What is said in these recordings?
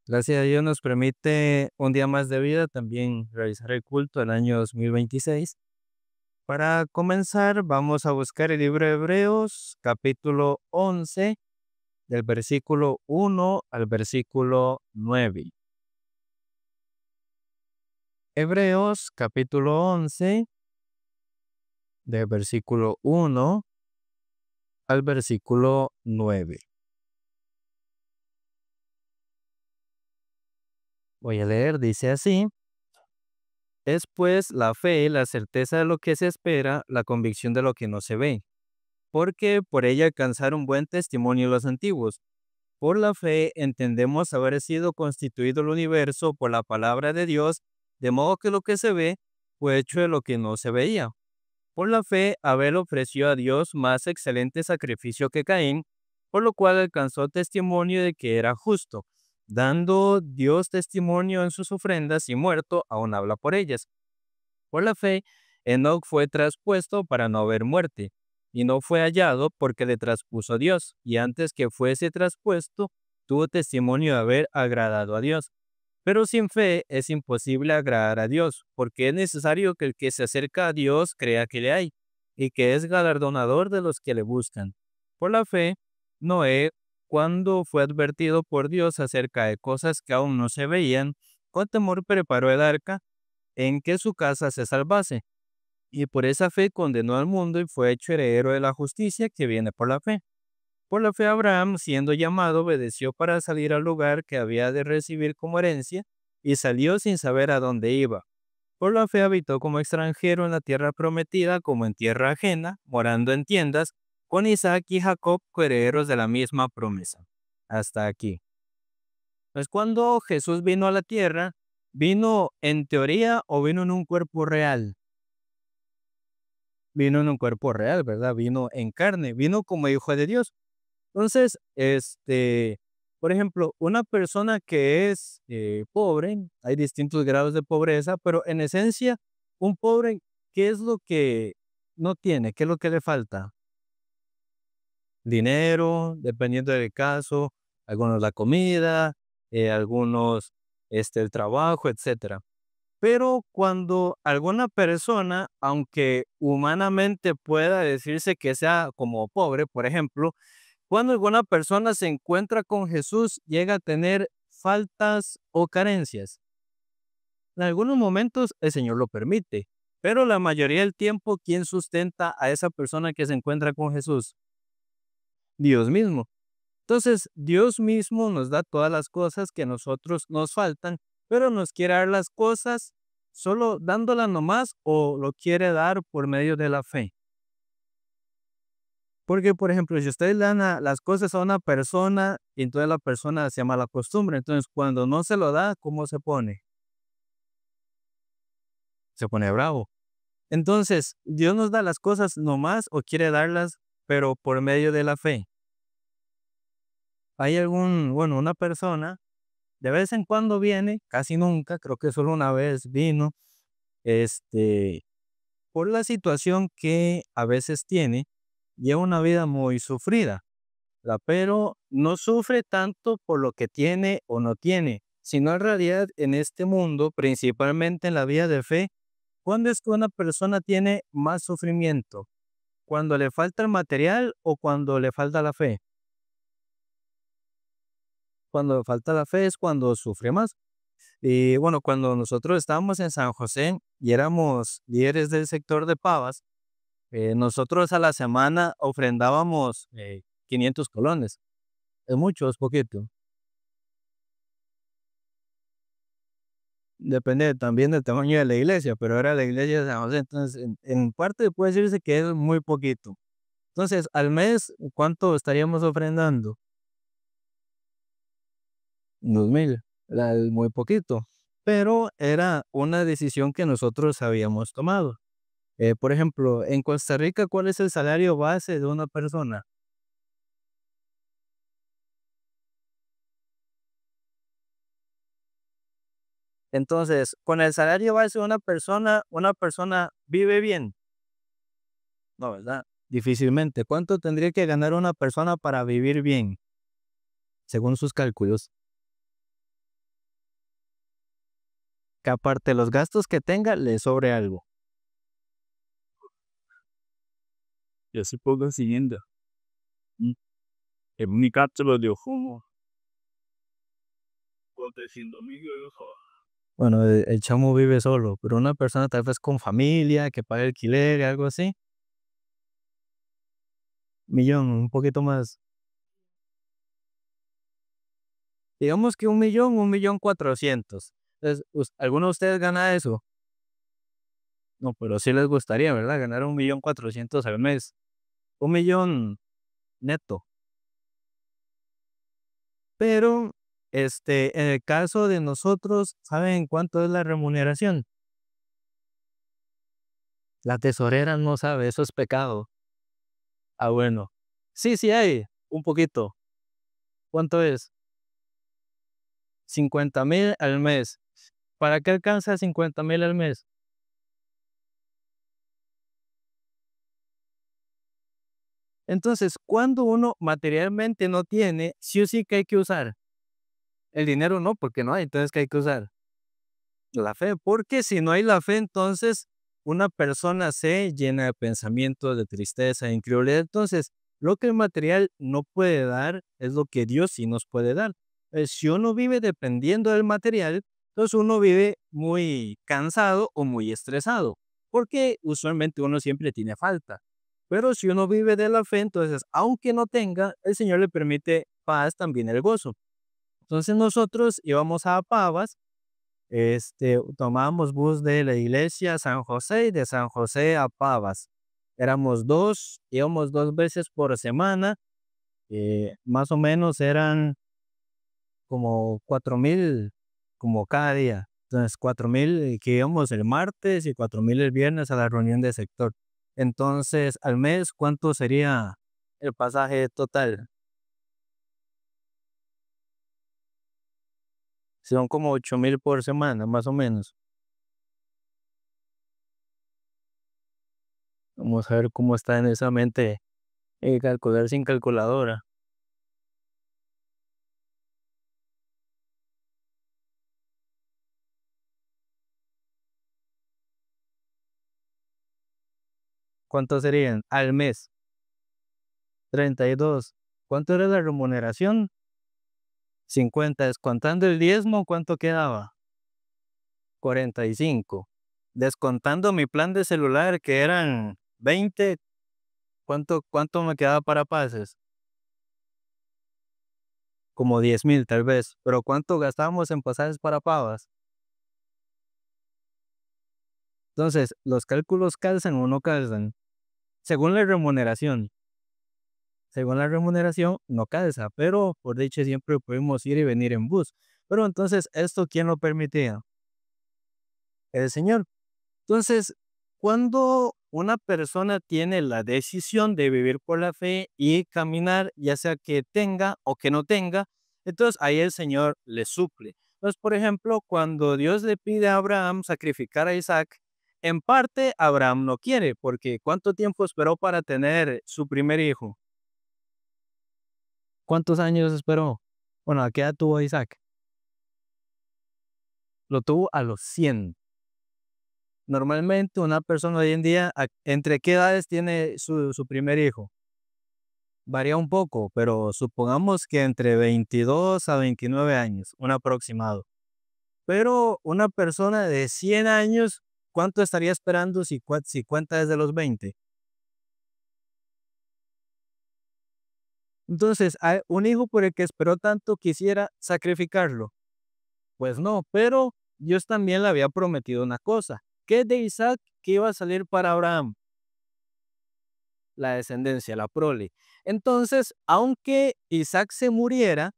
Gracias a Dios nos permite un día más de vida también realizar el culto del año 2026. Para comenzar, vamos a buscar el libro de Hebreos, capítulo 11, del versículo 1 al versículo 9. Hebreos, capítulo 11, del versículo 1 al versículo 9. Voy a leer, dice así: Es pues la fe, la certeza de lo que se espera, la convicción de lo que no se ve, porque por ella alcanzaron buen testimonio los antiguos. Por la fe entendemos haber sido constituido el universo por la palabra de Dios, de modo que lo que se ve fue hecho de lo que no se veía. Por la fe Abel ofreció a Dios más excelente sacrificio que Caín, por lo cual alcanzó testimonio de que era justo, dando Dios testimonio en sus ofrendas, y muerto aún habla por ellas. Por la fe, Enoc fue traspuesto para no haber muerte, y no fue hallado porque le traspuso Dios, y antes que fuese traspuesto, tuvo testimonio de haber agradado a Dios. Pero sin fe es imposible agradar a Dios, porque es necesario que el que se acerca a Dios crea que le hay, y que es galardonador de los que le buscan. Por la fe, Noé, cuando fue advertido por Dios acerca de cosas que aún no se veían, con temor preparó el arca en que su casa se salvase, y por esa fe condenó al mundo y fue hecho heredero de la justicia que viene por la fe. Por la fe Abraham, siendo llamado, obedeció para salir al lugar que había de recibir como herencia, y salió sin saber a dónde iba. Por la fe habitó como extranjero en la tierra prometida, como en tierra ajena, morando en tiendas, con Isaac y Jacob, coherederos de la misma promesa. Hasta aquí. Pues cuando Jesús vino a la tierra, ¿vino en teoría o vino en un cuerpo real? Vino en un cuerpo real, ¿verdad? Vino en carne, vino como hijo de Dios. Entonces, por ejemplo, una persona que es pobre, hay distintos grados de pobreza, pero en esencia, un pobre, ¿qué es lo que no tiene? ¿Qué es lo que le falta? Dinero, dependiendo del caso, algunos la comida, algunos el trabajo, etcétera. Pero cuando alguna persona, aunque humanamente pueda decirse que sea como pobre, por ejemplo, cuando alguna persona se encuentra con Jesús, llega a tener faltas o carencias. En algunos momentos el Señor lo permite, pero la mayoría del tiempo, ¿quién sustenta a esa persona que se encuentra con Jesús? Dios mismo. Entonces, Dios mismo nos da todas las cosas que a nosotros nos faltan, pero nos quiere dar las cosas solo dándolas nomás, o lo quiere dar por medio de la fe. Porque, por ejemplo, si ustedes le dan las cosas a una persona, y entonces la persona se llama la costumbre, entonces cuando no se lo da, ¿cómo se pone? Se pone bravo. Entonces, ¿Dios nos da las cosas nomás o quiere darlas, pero por medio de la fe? Hay una persona, de vez en cuando viene, casi nunca, creo que solo una vez vino, este, por la situación que a veces tiene, lleva una vida muy sufrida, ¿verdad? Pero no sufre tanto por lo que tiene o no tiene, sino en realidad en este mundo, principalmente en la vida de fe, ¿cuándo es que una persona tiene más sufrimiento? ¿Cuando le falta el material o cuando le falta la fe? Cuando le falta la fe es cuando sufre más. Y bueno, cuando nosotros estábamos en San José y éramos líderes del sector de Pavas, nosotros a la semana ofrendábamos 500 colones. Es mucho, es poquito. Depende también del tamaño de la iglesia, pero era la iglesia de San José, entonces en parte puede decirse que es muy poquito. Entonces, al mes, ¿cuánto estaríamos ofrendando? 2,000. Era muy poquito, pero era una decisión que nosotros habíamos tomado. Por ejemplo, en Costa Rica, ¿cuál es el salario base de una persona? Entonces, con el salario base de una persona vive bien, ¿no, verdad? Difícilmente. ¿Cuánto tendría que ganar una persona para vivir bien, según sus cálculos? que aparte de los gastos que tenga, le sobre algo. Y así por la siguiente. En mi caso lo dio como 400.000 euros. Bueno, el chamo vive solo, pero una persona tal vez con familia, que pague alquiler y algo así, millón, un poquito más. Digamos que 1.000.000, 1.400.000. Entonces, ¿alguno de ustedes gana eso? No, pero sí les gustaría, ¿verdad? Ganar 1.400.000 al mes. 1.000.000 neto. Pero, en el caso de nosotros, ¿saben cuánto es la remuneración? La tesorera no sabe, eso es pecado. Ah, bueno. Sí, sí hay, un poquito. ¿Cuánto es? 50.000 al mes. ¿Para qué alcanza 50.000 al mes? Entonces, cuando uno materialmente no tiene, sí o sí que hay que usar. El dinero no, porque no hay, entonces ¿qué hay que usar? La fe, porque si no hay la fe, entonces una persona se llena de pensamientos, de tristeza, de incredulidad. Entonces, lo que el material no puede dar es lo que Dios sí nos puede dar. Si uno vive dependiendo del material, entonces uno vive muy cansado o muy estresado, porque usualmente uno siempre tiene falta. Pero si uno vive de la fe, entonces, aunque no tenga, el Señor le permite paz, también el gozo. Entonces nosotros íbamos a Pavas, tomábamos bus de la iglesia a San José y de San José a Pavas. Éramos dos, íbamos 2 veces por semana, más o menos eran como 4.000 como cada día. Entonces 4.000 que íbamos el martes y 4.000 el viernes a la reunión de sector. Entonces, al mes, ¿cuánto sería el pasaje total? Son como 8.000 por semana, más o menos. Vamos a ver cómo está en esa mente, calcular sin calculadora. ¿Cuánto serían? Al mes, 32. ¿Cuánto era la remuneración? 50. Descontando el diezmo, ¿cuánto quedaba? 45. Descontando mi plan de celular, que eran 20, ¿cuánto me quedaba para pases? Como 10.000 tal vez. Pero ¿cuánto gastábamos en pasajes para Pavas? Entonces, los cálculos calzan o no calzan. Según la remuneración. Según la remuneración, no calza, pero por dicha siempre pudimos ir y venir en bus. Pero entonces, ¿esto quién lo permitía? El Señor. Entonces, cuando una persona tiene la decisión de vivir por la fe y caminar, ya sea que tenga o que no tenga, entonces ahí el Señor le suple. Entonces, por ejemplo, cuando Dios le pide a Abraham sacrificar a Isaac, en parte Abraham no quiere, porque ¿cuánto tiempo esperó para tener su primer hijo? ¿Cuántos años esperó? Bueno, ¿a qué edad tuvo Isaac? Lo tuvo a los 100. Normalmente una persona hoy en día, ¿entre qué edades tiene su primer hijo? Varía un poco, pero supongamos que entre 22 a 29 años, un aproximado. Pero una persona de 100 años, ¿cuánto estaría esperando si cuenta desde los 20? Entonces, un hijo por el que esperó tanto quisiera sacrificarlo. Pues no, pero Dios también le había prometido una cosa, que de Isaac que iba a salir para Abraham la descendencia, la prole. Entonces, aunque Isaac se muriera,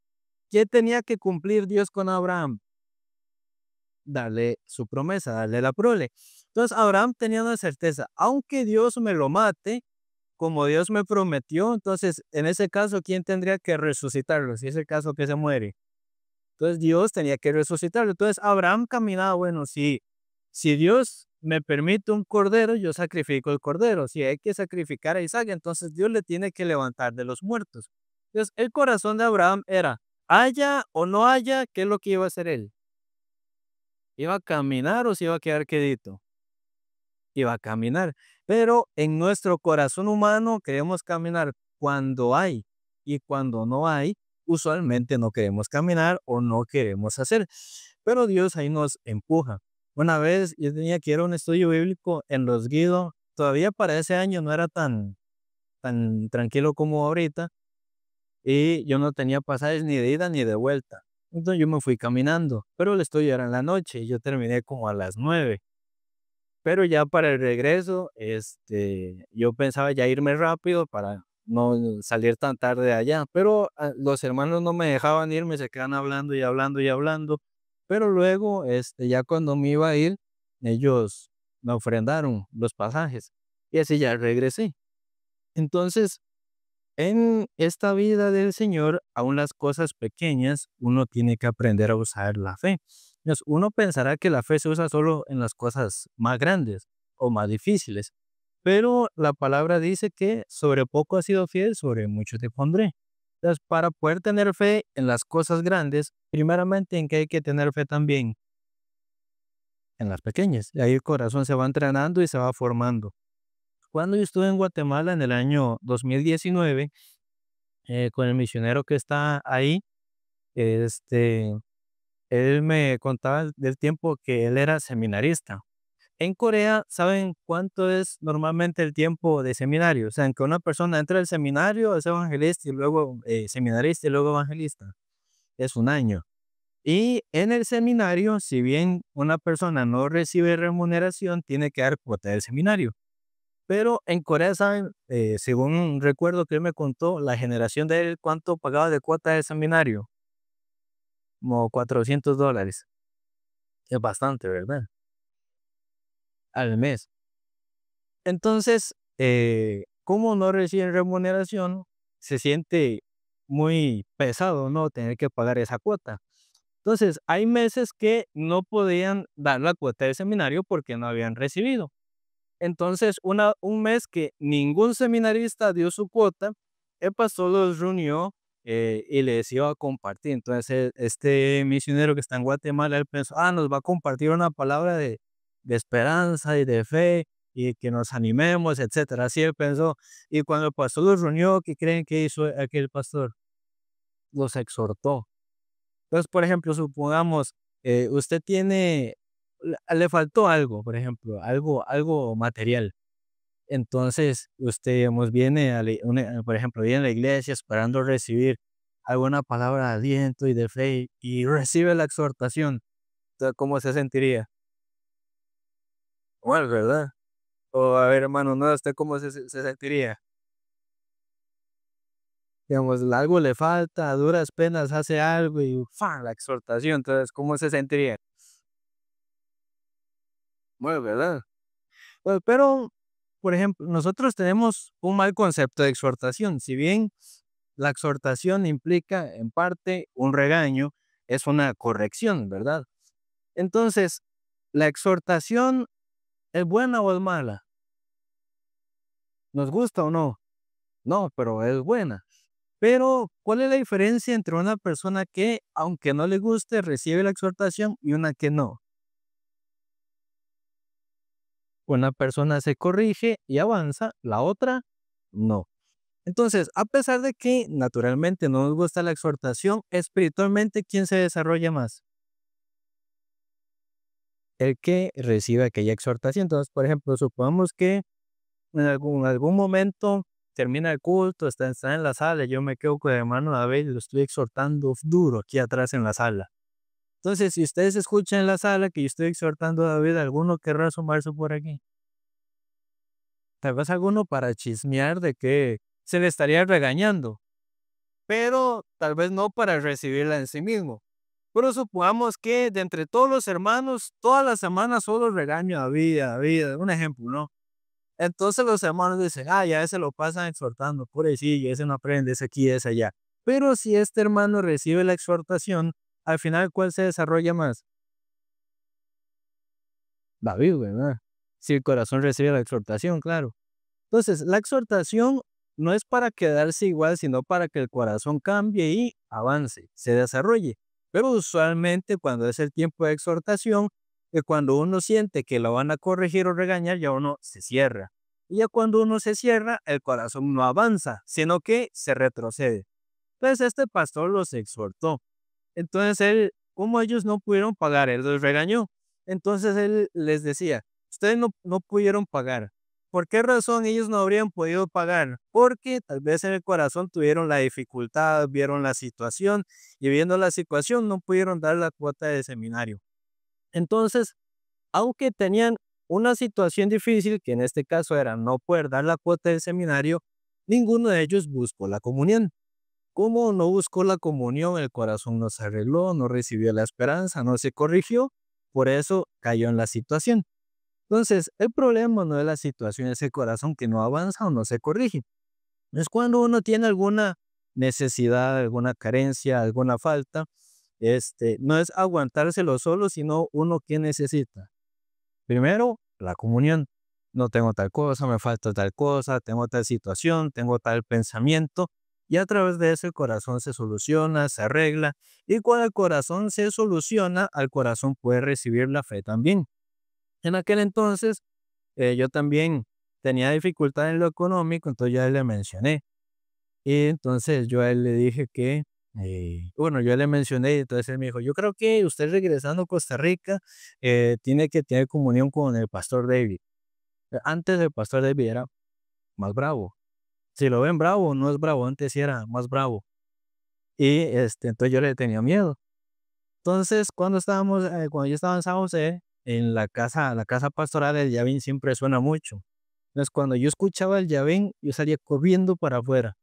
¿qué tenía que cumplir Dios con Abraham? Darle su promesa, darle la prole. Entonces, Abraham tenía una certeza, aunque Dios me lo mate, como Dios me prometió, entonces, en ese caso, ¿quién tendría que resucitarlo? Si es el caso que se muere. Entonces, Dios tenía que resucitarlo. Entonces, Abraham caminaba, bueno, si Dios me permite un cordero, yo sacrifico el cordero. Si hay que sacrificar a Isaac, entonces Dios le tiene que levantar de los muertos. Entonces, el corazón de Abraham era, haya o no haya, ¿qué es lo que iba a hacer él? ¿Iba a caminar o se iba a quedar quedito? Iba a caminar. Pero en nuestro corazón humano queremos caminar cuando hay y cuando no hay, usualmente no queremos caminar o no queremos hacer. Pero Dios ahí nos empuja. Una vez yo tenía que ir a un estudio bíblico en Los Guido, todavía para ese año no era tan tranquilo como ahorita, y yo no tenía pasajes ni de ida ni de vuelta. Entonces yo me fui caminando, pero el estudio era en la noche y yo terminé como a las 9. Pero ya para el regreso, yo pensaba ya irme rápido para no salir tan tarde de allá, pero los hermanos no me dejaban irme, se quedan hablando y hablando y hablando. Pero luego, ya cuando me iba a ir, ellos me ofrendaron los pasajes y así ya regresé. Entonces, en esta vida del Señor, aún las cosas pequeñas, uno tiene que aprender a usar la fe. Entonces, uno pensará que la fe se usa solo en las cosas más grandes o más difíciles, pero la palabra dice que sobre poco has sido fiel, sobre mucho te pondré. Entonces, para poder tener fe en las cosas grandes, primeramente en que hay que tener fe también en las pequeñas. Y ahí el corazón se va entrenando y se va formando. Cuando yo estuve en Guatemala en el año 2019, con el misionero que está ahí, este, él me contaba del tiempo que él era seminarista. En Corea, ¿saben cuánto es normalmente el tiempo de seminario? O sea, en que una persona entra al seminario, es evangelista y luego seminarista y luego evangelista. Es un año. Y en el seminario, si bien una persona no recibe remuneración, tiene que dar cuota del seminario. Pero en Corea, ¿saben? Según recuerdo que él me contó, la generación de él, ¿cuánto pagaba de cuota de seminario? Como $400. Es bastante, ¿verdad? Al mes. Entonces, como no reciben remuneración, se siente muy pesado, ¿no? Tener que pagar esa cuota. Entonces, hay meses que no podían dar la cuota del seminario porque no habían recibido. Entonces, un mes que ningún seminarista dio su cuota, el pastor los reunió y les iba a compartir. Entonces, este misionero que está en Guatemala, él pensó, nos va a compartir una palabra de esperanza y de fe y que nos animemos, etcétera. Así él pensó. Y cuando el pastor los reunió, ¿qué creen que hizo aquel pastor? Los exhortó. Entonces, por ejemplo, supongamos, usted le faltó algo, por ejemplo, algo material. Entonces, usted, digamos, viene por ejemplo, viene a la iglesia esperando recibir alguna palabra de aliento y de fe y recibe la exhortación. Entonces, ¿cómo se sentiría? Bueno, ¿verdad? O a ver, hermano, ¿no? ¿Usted cómo se sentiría? Digamos, algo le falta, a duras penas hace algo y ¡fua! La exhortación. Entonces, ¿cómo se sentiría? Bueno, ¿verdad? Pues, pero, por ejemplo, nosotros tenemos un mal concepto de exhortación. Si bien la exhortación implica, en parte, un regaño, es una corrección, ¿verdad? Entonces, ¿la exhortación es buena o es mala? ¿Nos gusta o no? No, pero es buena. Pero, ¿cuál es la diferencia entre una persona que, aunque no le guste, recibe la exhortación y una que no? Una persona se corrige y avanza, la otra no. Entonces, a pesar de que naturalmente no nos gusta la exhortación, espiritualmente, ¿quién se desarrolla más? El que recibe aquella exhortación. Entonces, por ejemplo, supongamos que en algún momento termina el culto, está en la sala, yo me quedo con el hermano David y lo estoy exhortando duro aquí atrás en la sala. Entonces, si ustedes escuchan en la sala que yo estoy exhortando a David, ¿alguno querrá asomarse por aquí? Tal vez alguno para chismear de que se le estaría regañando, pero tal vez no para recibirla en sí mismo. Pero supongamos que de entre todos los hermanos, todas las semanas solo regaño a David, un ejemplo, ¿no? Entonces los hermanos dicen, ya ese lo pasan exhortando, pobrecillo, ese no aprende, ese aquí, ese allá. Pero si este hermano recibe la exhortación, al final, ¿cuál se desarrolla más? David, ¿verdad? Si el corazón recibe la exhortación, claro. Entonces, la exhortación no es para quedarse igual, sino para que el corazón cambie y avance, se desarrolle. Pero usualmente cuando es el tiempo de exhortación, que cuando uno siente que lo van a corregir o regañar, ya uno se cierra. Y ya cuando uno se cierra, el corazón no avanza, sino que se retrocede. Entonces este pastor los exhortó. Entonces él, como ellos no pudieron pagar, él los regañó. Entonces él les decía, ustedes no pudieron pagar. ¿Por qué razón ellos no habrían podido pagar? Porque tal vez en el corazón tuvieron la dificultad, vieron la situación y viendo la situación no pudieron dar la cuota de seminario. Entonces, aunque tenían una situación difícil, que en este caso era no poder dar la cuota del seminario, ninguno de ellos buscó la comunión. Como no buscó la comunión, el corazón no se arregló, no recibió la esperanza, no se corrigió, por eso cayó en la situación. Entonces, el problema no es la situación, es el corazón que no avanza o no se corrige. Es cuando uno tiene alguna necesidad, alguna carencia, alguna falta, no es aguantárselo solo, sino uno que necesita. Primero, la comunión. No tengo tal cosa, me falta tal cosa, tengo tal situación, tengo tal pensamiento. Y a través de eso el corazón se soluciona, se arregla. Y cuando el corazón se soluciona, al corazón puede recibir la fe también. En aquel entonces, yo también tenía dificultad en lo económico, entonces ya le mencioné. Y entonces yo a él le dije que, bueno, yo le mencioné, y entonces él me dijo, yo creo que usted regresando a Costa Rica tiene que tener comunión con el pastor David. Antes el pastor David era más bravo. Si lo ven bravo, no es bravo, antes sí era más bravo. Y entonces yo le tenía miedo. Entonces, cuando yo estaba en San José, en la casa pastoral, el Yavin siempre suena mucho. Entonces, cuando yo escuchaba el Yavin, yo salía corriendo para afuera.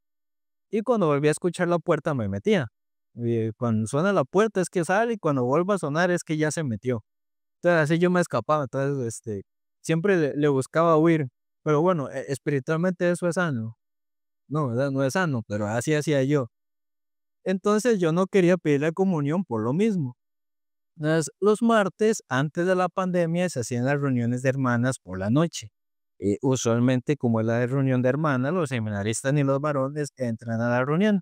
Y cuando volví a escuchar la puerta, me metía. Y cuando suena la puerta es que sale y cuando vuelva a sonar es que ya se metió. Entonces, así yo me escapaba. Entonces, siempre le buscaba huir. Pero bueno, espiritualmente eso es sano. No, ¿verdad? No es sano, pero así hacía yo. Entonces, yo no quería pedir la comunión por lo mismo. Entonces, los martes, antes de la pandemia, se hacían las reuniones de hermanas por la noche. Usualmente, como es la de reunión de hermanas, los seminaristas ni los varones entran a la reunión.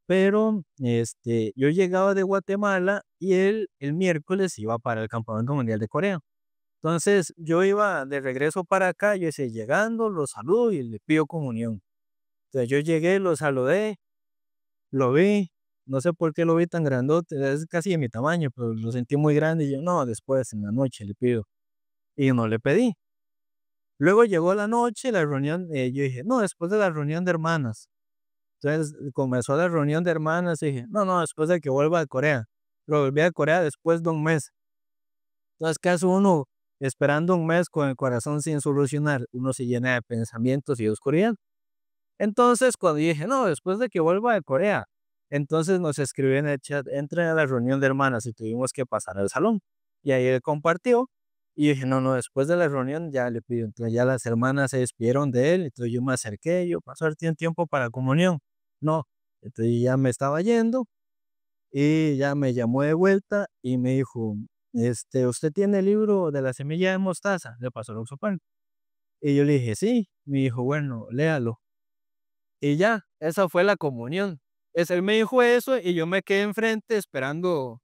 Pero, yo llegaba de Guatemala y el miércoles iba para el Campamento Mundial de Corea. Entonces, yo iba de regreso para acá, yo decía, llegando, lo saludo y le pido comunión. Entonces, yo llegué, lo saludé, lo vi, no sé por qué lo vi tan grandote, es casi de mi tamaño, pero lo sentí muy grande y yo, no, después en la noche le pido. Y no le pedí. Luego llegó la noche, la reunión, yo dije, no, después de la reunión de hermanas. Entonces comenzó la reunión de hermanas y dije, no, no, después de que vuelva a Corea. Pero volví a Corea después de un mes. Entonces, ¿qué hace uno esperando un mes con el corazón sin solucionar? Uno se llena de pensamientos y de oscuridad. Entonces, cuando dije, no, después de que vuelva de Corea, entonces nos escribió en el chat, entre a la reunión de hermanas y tuvimos que pasar al salón. Y ahí él compartió. Y dije, no, no, después de la reunión ya le pido. Entonces ya las hermanas se despidieron de él. Entonces yo me acerqué, yo pasar tiempo para comunión. No, entonces ya me estaba yendo y ya me llamó de vuelta y me dijo, ¿usted tiene el libro de la semilla de mostaza? Le pasó el Oxopan. Y yo le dije, sí. Me dijo, bueno, léalo. Y ya, esa fue la comunión. Él me dijo eso y yo me quedé enfrente esperando,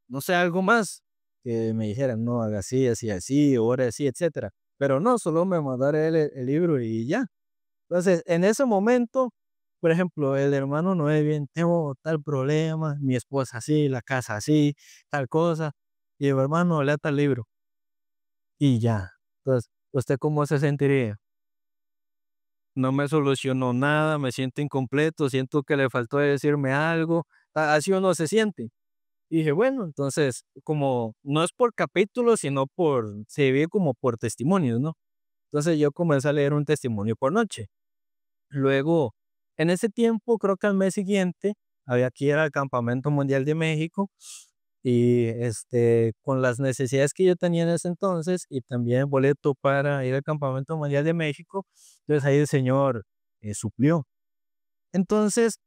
no sé, algo más, que me dijeran, no, haga así, así, así, ore así, etcétera. Pero no, solo me mandó el libro y ya. Entonces, en ese momento, por ejemplo, el hermano Noé, bien, tengo tal problema, mi esposa así, la casa así, tal cosa, y el hermano lea tal libro y ya. Entonces, ¿usted cómo se sentiría? No me solucionó nada, me siento incompleto, siento que le faltó decirme algo, así uno se siente. Y dije, bueno, entonces, como no es por capítulos, sino se ve como por testimonios, ¿no? Entonces yo comencé a leer un testimonio por noche. Luego, en ese tiempo, creo que al mes siguiente, había que ir al Campamento Mundial de México y con las necesidades que yo tenía en ese entonces y también boleto para ir al Campamento Mundial de México, entonces ahí el Señor suplió. Entonces,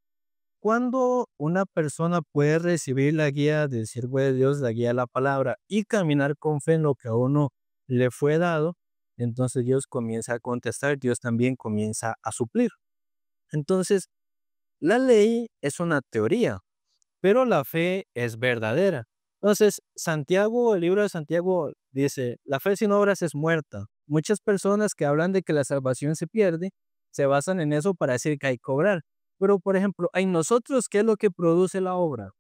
cuando una persona puede recibir la guía del siervo de Dios, la guía de la palabra y caminar con fe en lo que a uno le fue dado, entonces Dios comienza a contestar, Dios también comienza a suplir. Entonces, la ley es una teoría, pero la fe es verdadera. Entonces, Santiago, el libro de Santiago dice, la fe sin obras es muerta. Muchas personas que hablan de que la salvación se pierde, se basan en eso para decir que hay que cobrar. Pero, por ejemplo, en nosotros, ¿qué es lo que produce la obra?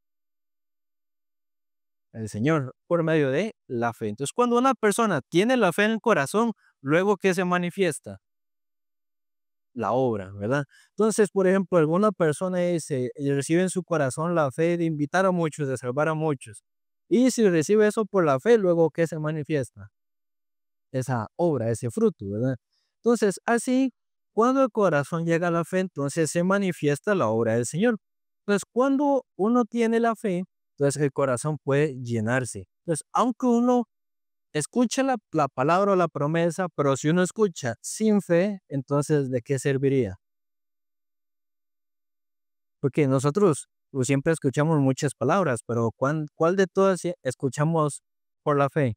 El Señor, por medio de la fe. Entonces, cuando una persona tiene la fe en el corazón, luego, ¿qué se manifiesta? La obra, ¿verdad? Entonces, por ejemplo, alguna persona dice y recibe en su corazón la fe de invitar a muchos, de salvar a muchos. Y si recibe eso por la fe, luego, ¿qué se manifiesta? Esa obra, ese fruto, ¿verdad? Entonces, así, cuando el corazón llega a la fe, entonces se manifiesta la obra del Señor. Entonces, cuando uno tiene la fe, entonces el corazón puede llenarse. Entonces, aunque uno escucha la palabra o la promesa, pero si uno escucha sin fe, entonces, ¿de qué serviría? Porque nosotros pues, siempre escuchamos muchas palabras, pero ¿cuál de todas escuchamos por la fe?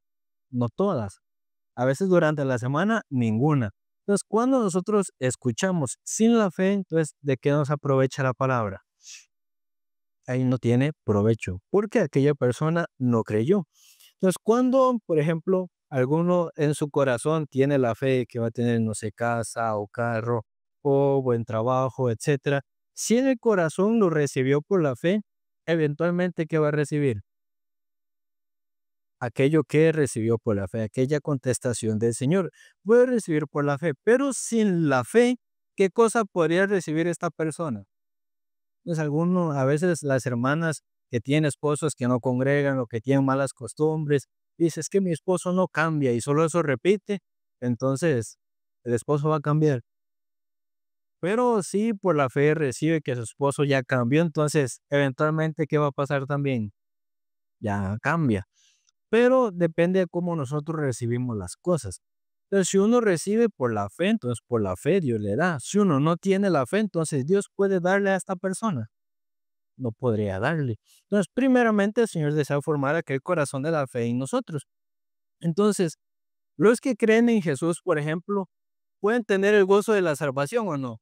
No todas. A veces durante la semana, ninguna. Entonces, cuando nosotros escuchamos sin la fe, entonces, ¿de qué nos aprovecha la palabra? Ahí no tiene provecho, porque aquella persona no creyó. Entonces, cuando, por ejemplo, alguno en su corazón tiene la fe que va a tener, no sé, casa o carro o buen trabajo, etcétera, si en el corazón lo recibió por la fe, eventualmente, ¿qué va a recibir? Aquello que recibió por la fe, aquella contestación del Señor, puede recibir por la fe, pero sin la fe, ¿qué cosa podría recibir esta persona? Pues a veces las hermanas que tienen esposos que no congregan o que tienen malas costumbres, dice, es que mi esposo no cambia y solo eso repite, entonces el esposo va a cambiar. Pero sí por la fe recibe que su esposo ya cambió, entonces eventualmente, ¿qué va a pasar también? Ya cambia. Pero depende de cómo nosotros recibimos las cosas. Entonces, si uno recibe por la fe, entonces por la fe Dios le da. Si uno no tiene la fe, entonces Dios puede darle a esta persona. No podría darle. Entonces, primeramente, el Señor desea formar aquel corazón de la fe en nosotros. Entonces, los que creen en Jesús, por ejemplo, pueden tener el gozo de la salvación o no.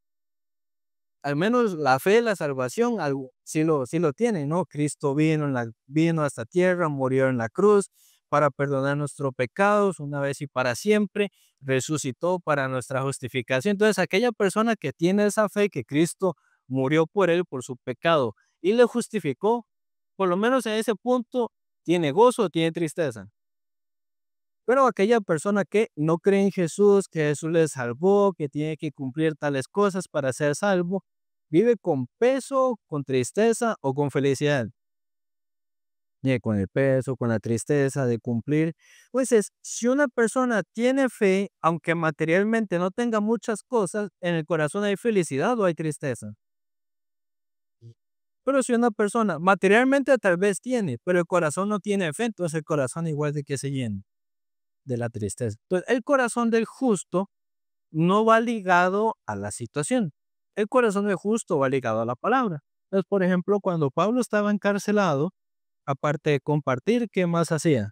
Al menos la fe de la salvación, algo, sí lo tienen, ¿no? Cristo vino a esta tierra, murió en la cruz para perdonar nuestros pecados una vez y para siempre, resucitó para nuestra justificación. Entonces, aquella persona que tiene esa fe que Cristo murió por él, por su pecado, y le justificó, por lo menos en ese punto, tiene gozo, tiene tristeza. Pero aquella persona que no cree en Jesús, que Jesús le salvó, que tiene que cumplir tales cosas para ser salvo, vive con peso, con tristeza o con felicidad. Vive con el peso, con la tristeza de cumplir. Pues si una persona tiene fe, aunque materialmente no tenga muchas cosas, en el corazón hay felicidad o hay tristeza. Pero si una persona materialmente tal vez tiene, pero el corazón no tiene fe, entonces el corazón igual de que se llena de la tristeza. Entonces, el corazón del justo no va ligado a la situación. El corazón del justo va ligado a la palabra. Entonces, por ejemplo, cuando Pablo estaba encarcelado, aparte de compartir, ¿qué más hacía?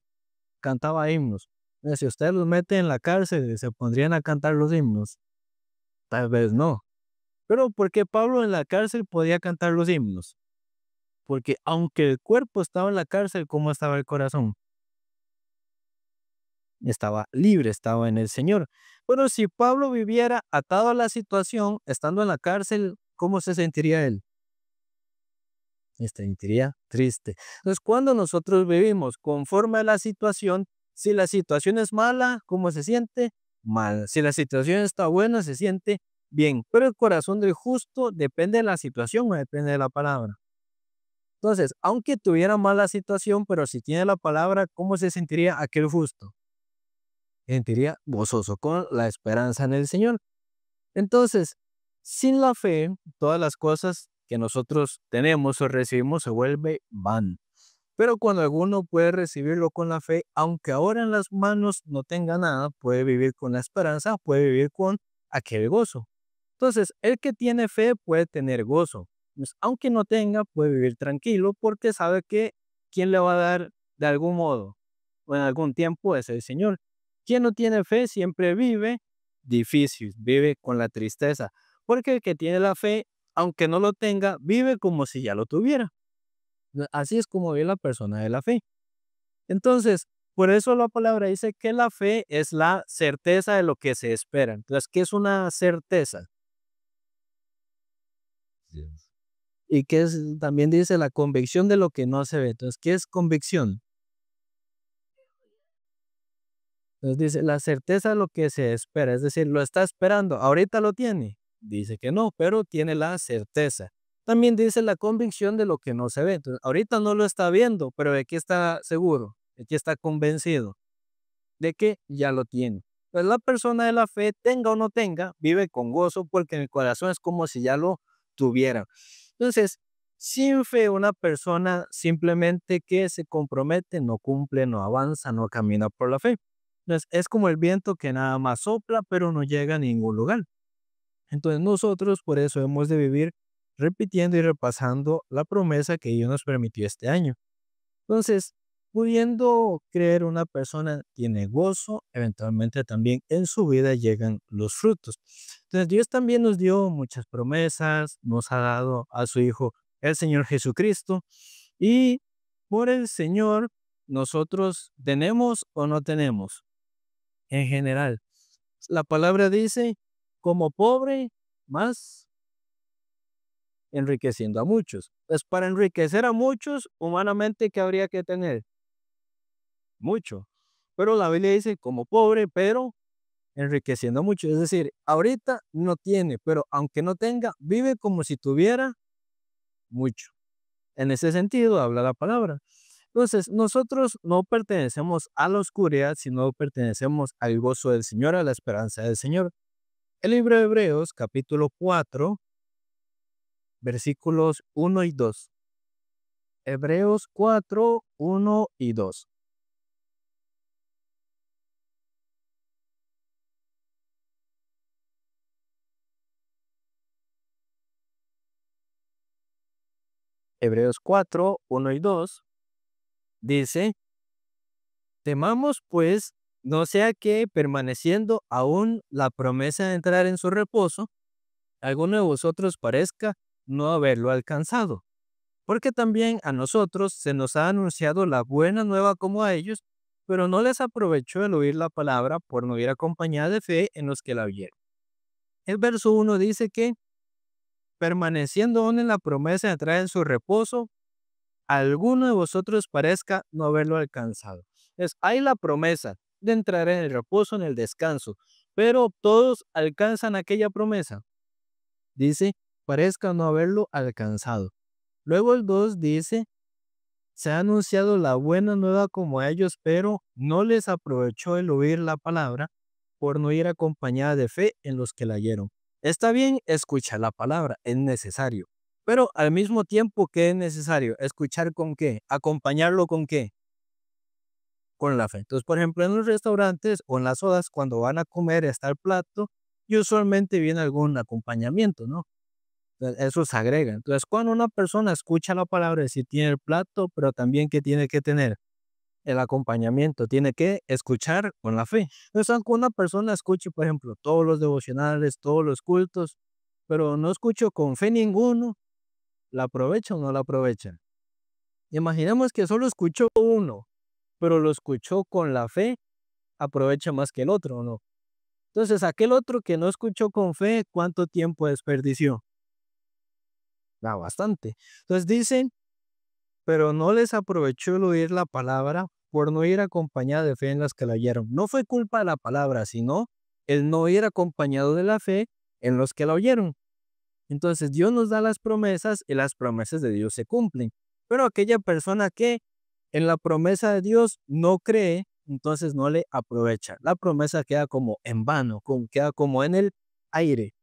Cantaba himnos. Si usted los mete en la cárcel, ¿se pondrían a cantar los himnos? Tal vez no. Pero ¿por qué Pablo en la cárcel podía cantar los himnos? Porque aunque el cuerpo estaba en la cárcel, ¿cómo estaba el corazón? Estaba libre, estaba en el Señor. Pero si Pablo viviera atado a la situación, estando en la cárcel, ¿cómo se sentiría él? Se sentiría triste. Entonces, cuando nosotros vivimos conforme a la situación, si la situación es mala, ¿cómo se siente? Mal. Si la situación está buena, se siente bien. Pero el corazón del justo depende de la situación o depende de la palabra. Entonces, aunque tuviera mala situación, pero si tiene la palabra, ¿cómo se sentiría aquel justo? Sentiría gozoso con la esperanza en el Señor. Entonces, sin la fe, todas las cosas que nosotros tenemos o recibimos se vuelve van. Pero cuando alguno puede recibirlo con la fe, aunque ahora en las manos no tenga nada, puede vivir con la esperanza, puede vivir con aquel gozo. Entonces, el que tiene fe puede tener gozo. Pues, aunque no tenga, puede vivir tranquilo porque sabe que quien le va a dar de algún modo o en algún tiempo es el Señor. Quien no tiene fe siempre vive difícil, vive con la tristeza, porque el que tiene la fe, aunque no lo tenga, vive como si ya lo tuviera. Así es como vive la persona de la fe. Entonces, por eso la palabra dice que la fe es la certeza de lo que se espera. Entonces, ¿qué es una certeza? Y que es, también dice la convicción de lo que no se ve. Entonces, ¿qué es convicción? Entonces dice, la certeza de lo que se espera, es decir, lo está esperando, ahorita lo tiene. Dice que no, pero tiene la certeza. También dice la convicción de lo que no se ve. Entonces, ahorita no lo está viendo, pero de qué está seguro, de qué está convencido, de que ya lo tiene. Pues la persona de la fe, tenga o no tenga, vive con gozo porque en el corazón es como si ya lo tuviera. Entonces, sin fe, una persona simplemente que se compromete, no cumple, no avanza, no camina por la fe. Entonces, es como el viento que nada más sopla, pero no llega a ningún lugar. Entonces, nosotros por eso hemos de vivir repitiendo y repasando la promesa que Dios nos permitió este año. Entonces, pudiendo creer una persona tiene gozo, eventualmente también en su vida llegan los frutos. Entonces, Dios también nos dio muchas promesas, nos ha dado a su Hijo, el Señor Jesucristo, y por el Señor nosotros tenemos o no tenemos en general. La palabra dice, como pobre, más enriqueciendo a muchos. Pues para enriquecer a muchos, humanamente, ¿qué habría que tener? Mucho. Pero la Biblia dice como pobre, pero enriqueciendo mucho. Es decir, ahorita no tiene, pero aunque no tenga, vive como si tuviera mucho. En ese sentido habla la palabra. Entonces, nosotros no pertenecemos a la oscuridad, sino pertenecemos al gozo del Señor, a la esperanza del Señor. El libro de Hebreos, capítulo 4, versículos 1 y 2. Hebreos 4, 1 y 2. Hebreos 4, 1 y 2 dice, temamos pues, no sea que permaneciendo aún la promesa de entrar en su reposo, alguno de vosotros parezca no haberlo alcanzado. Porque también a nosotros se nos ha anunciado la buena nueva como a ellos, pero no les aprovechó el oír la palabra por no ir acompañada de fe en los que la oyeron. El verso 1 dice que, permaneciendo aún en la promesa de entrar en su reposo, alguno de vosotros parezca no haberlo alcanzado. Hay la promesa de entrar en el reposo, en el descanso, pero todos alcanzan aquella promesa. Dice, parezca no haberlo alcanzado. Luego el 2 dice, se ha anunciado la buena nueva como a ellos, pero no les aprovechó el oír la palabra por no ir acompañada de fe en los que la oyeron. Está bien escuchar la palabra, es necesario, pero al mismo tiempo que es necesario, escuchar con qué, acompañarlo con qué, con la fe. Entonces, por ejemplo, en los restaurantes o en las sodas, cuando van a comer, está el plato y usualmente viene algún acompañamiento, ¿no? Eso se agrega. Entonces, cuando una persona escucha la palabra, sí tiene el plato, pero también que tiene que tener el acompañamiento, tiene que escuchar con la fe. Entonces, aunque una persona escuche, por ejemplo, todos los devocionales, todos los cultos, pero no escucho con fe ninguno, ¿la aprovecha o no la aprovecha? Imaginemos que solo escuchó uno, pero lo escuchó con la fe, aprovecha más que el otro, ¿o no? Entonces, aquel otro que no escuchó con fe, ¿cuánto tiempo desperdició? Bastante. Entonces dicen, pero no les aprovechó el oír la palabra por no ir acompañada de fe en las que la oyeron. No fue culpa de la palabra, sino el no ir acompañado de la fe en los que la oyeron. Entonces Dios nos da las promesas y las promesas de Dios se cumplen. Pero aquella persona que en la promesa de Dios no cree, entonces no le aprovecha. La promesa queda como en vano, queda como en el aire.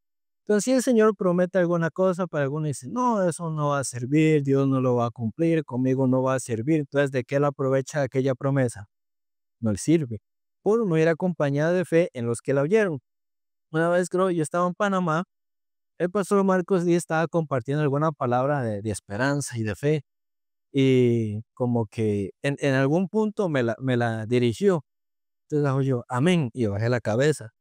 Entonces, si el Señor promete alguna cosa, para algunos dicen, no, eso no va a servir, Dios no lo va a cumplir, conmigo no va a servir. Entonces, ¿de qué él aprovecha aquella promesa? No le sirve. Por no ir acompañada de fe en los que la oyeron. Una vez creo, yo estaba en Panamá, el pastor Marcos Díaz estaba compartiendo alguna palabra de esperanza y de fe. Y como que en algún punto me la dirigió. Entonces hago yo, amén, y bajé la cabeza.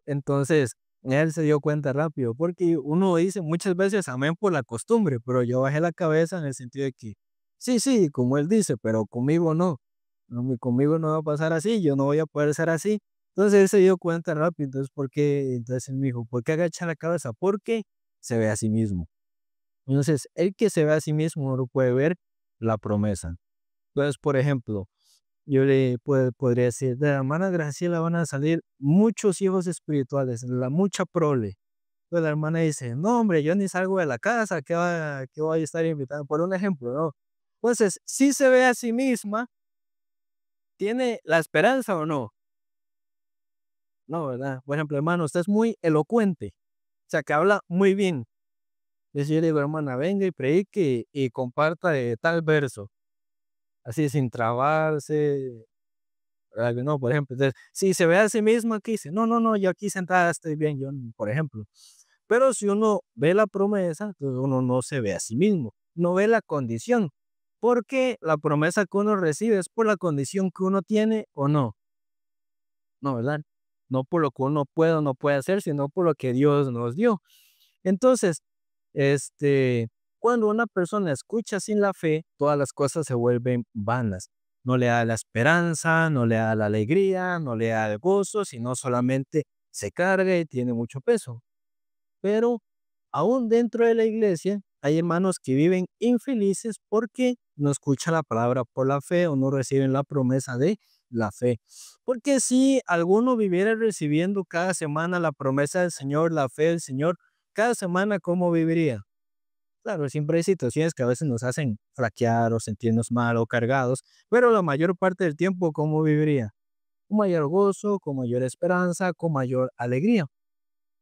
Entonces, él se dio cuenta rápido, porque uno dice muchas veces amén por la costumbre, pero yo bajé la cabeza en el sentido de que, sí, sí, como él dice, pero conmigo no. conmigo no va a pasar así, yo no voy a poder ser así. Entonces él se dio cuenta rápido, entonces, ¿por qué? Entonces él me dijo, ¿por qué agacha la cabeza? Porque se ve a sí mismo. Entonces, el que se ve a sí mismo no puede ver la promesa. Entonces, por ejemplo, yo podría decir, de la hermana Graciela van a salir muchos hijos espirituales, mucha prole. Pues la hermana dice, no, hombre, yo ni salgo de la casa, qué voy a estar invitando? Por un ejemplo, ¿no? Entonces, si se ve a sí misma, ¿tiene la esperanza o no? No, ¿verdad? Por ejemplo, hermano, usted es muy elocuente, o sea, que habla muy bien. Entonces yo le digo, hermana, venga y predique y comparta de tal verso, así sin trabarse. ¿Verdad? No, por ejemplo, entonces, si se ve a sí mismo aquí, dice, no, no, no, yo aquí sentada estoy bien, yo, por ejemplo. Pero si uno ve la promesa, entonces uno no se ve a sí mismo, no ve la condición, porque la promesa que uno recibe es por la condición que uno tiene o no, no, ¿verdad? No por lo que uno puede o no puede hacer, sino por lo que Dios nos dio. Entonces, este, cuando una persona escucha sin la fe, todas las cosas se vuelven vanas. No le da la esperanza, no le da la alegría, no le da el gozo, sino solamente se carga y tiene mucho peso. Pero aún dentro de la iglesia hay hermanos que viven infelices porque no escuchan la palabra por la fe o no reciben la promesa de la fe. Porque si alguno viviera recibiendo cada semana la promesa del Señor, la fe del Señor, cada semana, ¿cómo viviría? Claro, siempre hay situaciones que a veces nos hacen flaquear o sentirnos mal o cargados, pero la mayor parte del tiempo, ¿cómo viviría? Con mayor gozo, con mayor esperanza, con mayor alegría.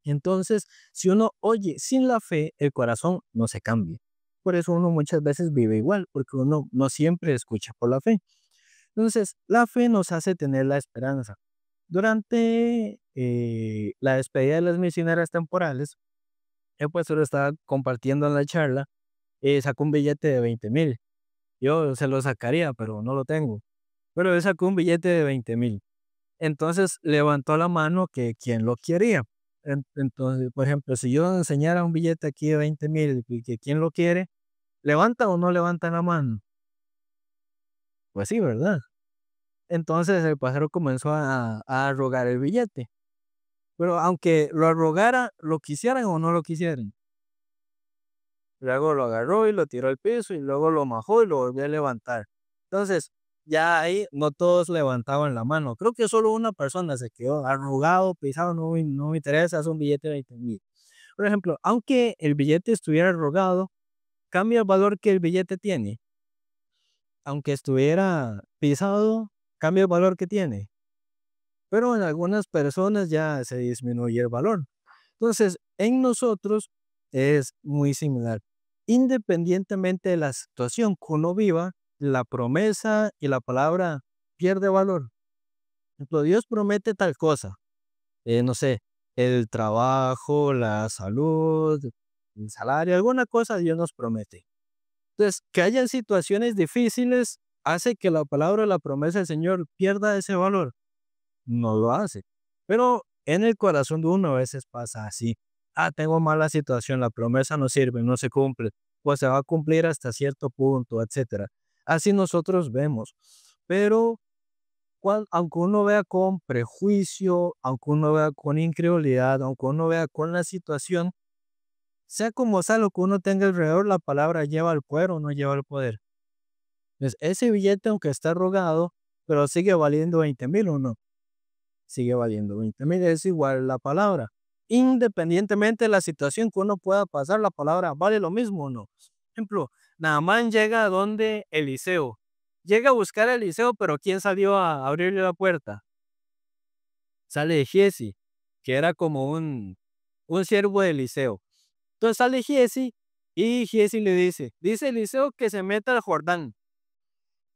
Entonces, si uno oye sin la fe, el corazón no se cambia. Por eso uno muchas veces vive igual, porque uno no siempre escucha por la fe. Entonces, la fe nos hace tener la esperanza. Durante la despedida de las misioneras temporales, el pastor estaba compartiendo en la charla, sacó un billete de 20,000. Yo se lo sacaría, pero no lo tengo. Pero él sacó un billete de 20,000. Entonces levantó la mano que quien lo quería. Entonces, por ejemplo, si yo enseñara un billete aquí de 20,000 y que quien lo quiere, ¿levanta o no levanta la mano? Pues sí, ¿verdad? Entonces el pastor comenzó a arrogar el billete. Pero aunque lo arrogara, lo quisieran o no lo quisieran. Luego lo agarró y lo tiró al piso y luego lo majó y lo volvió a levantar. Entonces, ya ahí no todos levantaban la mano. Creo que solo una persona se quedó arrugado, pisado, no me interesa, es un billete de 20,000. Por ejemplo, aunque el billete estuviera arrugado, cambia el valor que el billete tiene. Aunque estuviera pisado, cambia el valor que tiene. Pero en algunas personas ya se disminuye el valor. Entonces, en nosotros es muy similar. Independientemente de la situación que uno viva, la promesa y la palabra pierde valor. Por ejemplo, Dios promete tal cosa, no sé, el trabajo, la salud, el salario, alguna cosa Dios nos promete. Entonces, que hayan situaciones difíciles hace que la palabra, la promesa del Señor pierda ese valor. No lo hace. Pero en el corazón de uno a veces pasa así. Ah, tengo mala situación, la promesa no sirve, no se cumple, pues se va a cumplir hasta cierto punto, etcétera. Así nosotros vemos. Pero aunque uno vea con prejuicio, aunque uno vea con incredulidad, aunque uno vea con la situación, sea como sea lo que uno tenga alrededor, la palabra lleva el poder o no lleva el poder. Entonces, ese billete, aunque está rogado, pero sigue valiendo 20,000 o no. Sigue valiendo 20,000, es igual la palabra. Independientemente de la situación que uno pueda pasar, la palabra vale lo mismo o no. Por ejemplo, Naamán llega a donde Eliseo. Llega a buscar a Eliseo, pero ¿quién salió a abrirle la puerta? Sale Giezi, que era como un siervo de Eliseo. Entonces sale Giezi y Giezi le dice Eliseo que se meta al Jordán.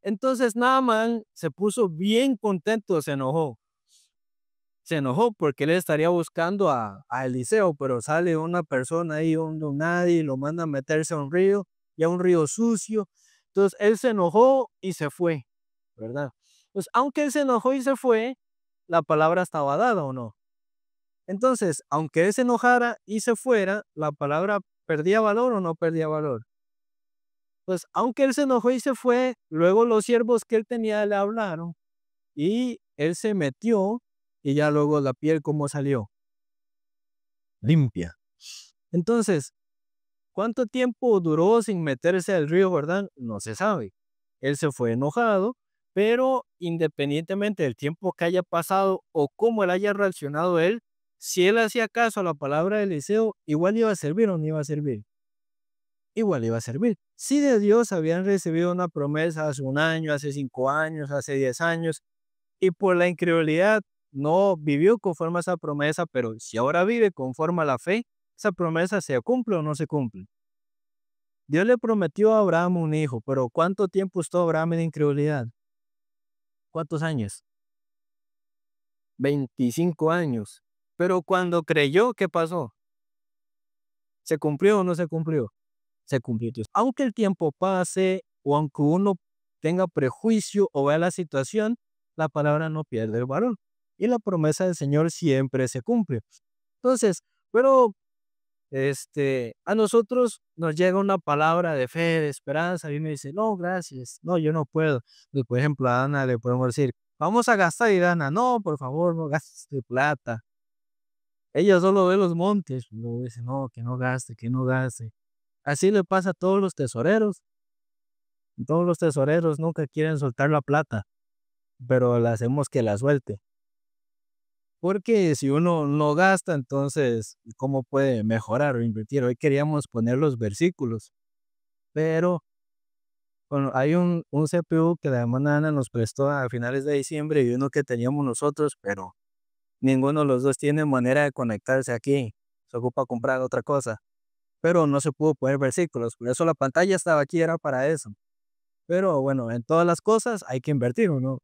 Entonces Naamán se puso bien contento, se enojó porque él estaría buscando a Eliseo, pero sale una persona ahí, un don nadie, y lo manda a meterse a un río, y a un río sucio. Entonces él se enojó y se fue, ¿verdad? Pues aunque él se enojó y se fue, la palabra estaba dada o no. Entonces, aunque él se enojara y se fuera, la palabra perdía valor o no perdía valor. Pues aunque él se enojó y se fue, luego los siervos que él tenía le hablaron y él se metió y ya luego la piel cómo salió, limpia. Entonces, ¿cuánto tiempo duró sin meterse al río Jordán? No se sabe. Él se fue enojado, pero independientemente del tiempo que haya pasado o cómo él haya reaccionado él, si él hacía caso a la palabra de Eliseo, igual iba a servir o no iba a servir. Igual iba a servir. Si de Dios habían recibido una promesa hace un año, hace 5 años, hace 10 años, y por la incredulidad no vivió conforme a esa promesa, pero si ahora vive conforme a la fe, esa promesa se cumple o no se cumple. Dios le prometió a Abraham un hijo, pero ¿cuánto tiempo estuvo Abraham en incredulidad? ¿Cuántos años? 25 años. Pero cuando creyó, ¿qué pasó? ¿Se cumplió o no se cumplió? Se cumplió. Entonces, aunque el tiempo pase o aunque uno tenga prejuicio o vea la situación, la palabra no pierde el valor. Y la promesa del Señor siempre se cumple. Entonces, pero a nosotros nos llega una palabra de fe, de esperanza, y uno dice, no, gracias, no, yo no puedo. Pues, por ejemplo, a Ana le podemos decir, vamos a gastar, y Ana, no, por favor, no gastes de plata. Ella solo ve los montes, luego dice, no, que no gaste, que no gaste. Así le pasa a todos los tesoreros. Todos los tesoreros nunca quieren soltar la plata, pero le hacemos que la suelte. Porque si uno no gasta, entonces, ¿cómo puede mejorar o invertir? Hoy queríamos poner los versículos, pero bueno, hay un CPU que la hermana Ana nos prestó a finales de diciembre y uno que teníamos nosotros, pero ninguno de los dos tiene manera de conectarse aquí. Se ocupa comprar otra cosa, pero no se pudo poner versículos. Por eso la pantalla estaba aquí, era para eso. Pero bueno, en todas las cosas hay que invertir, ¿no?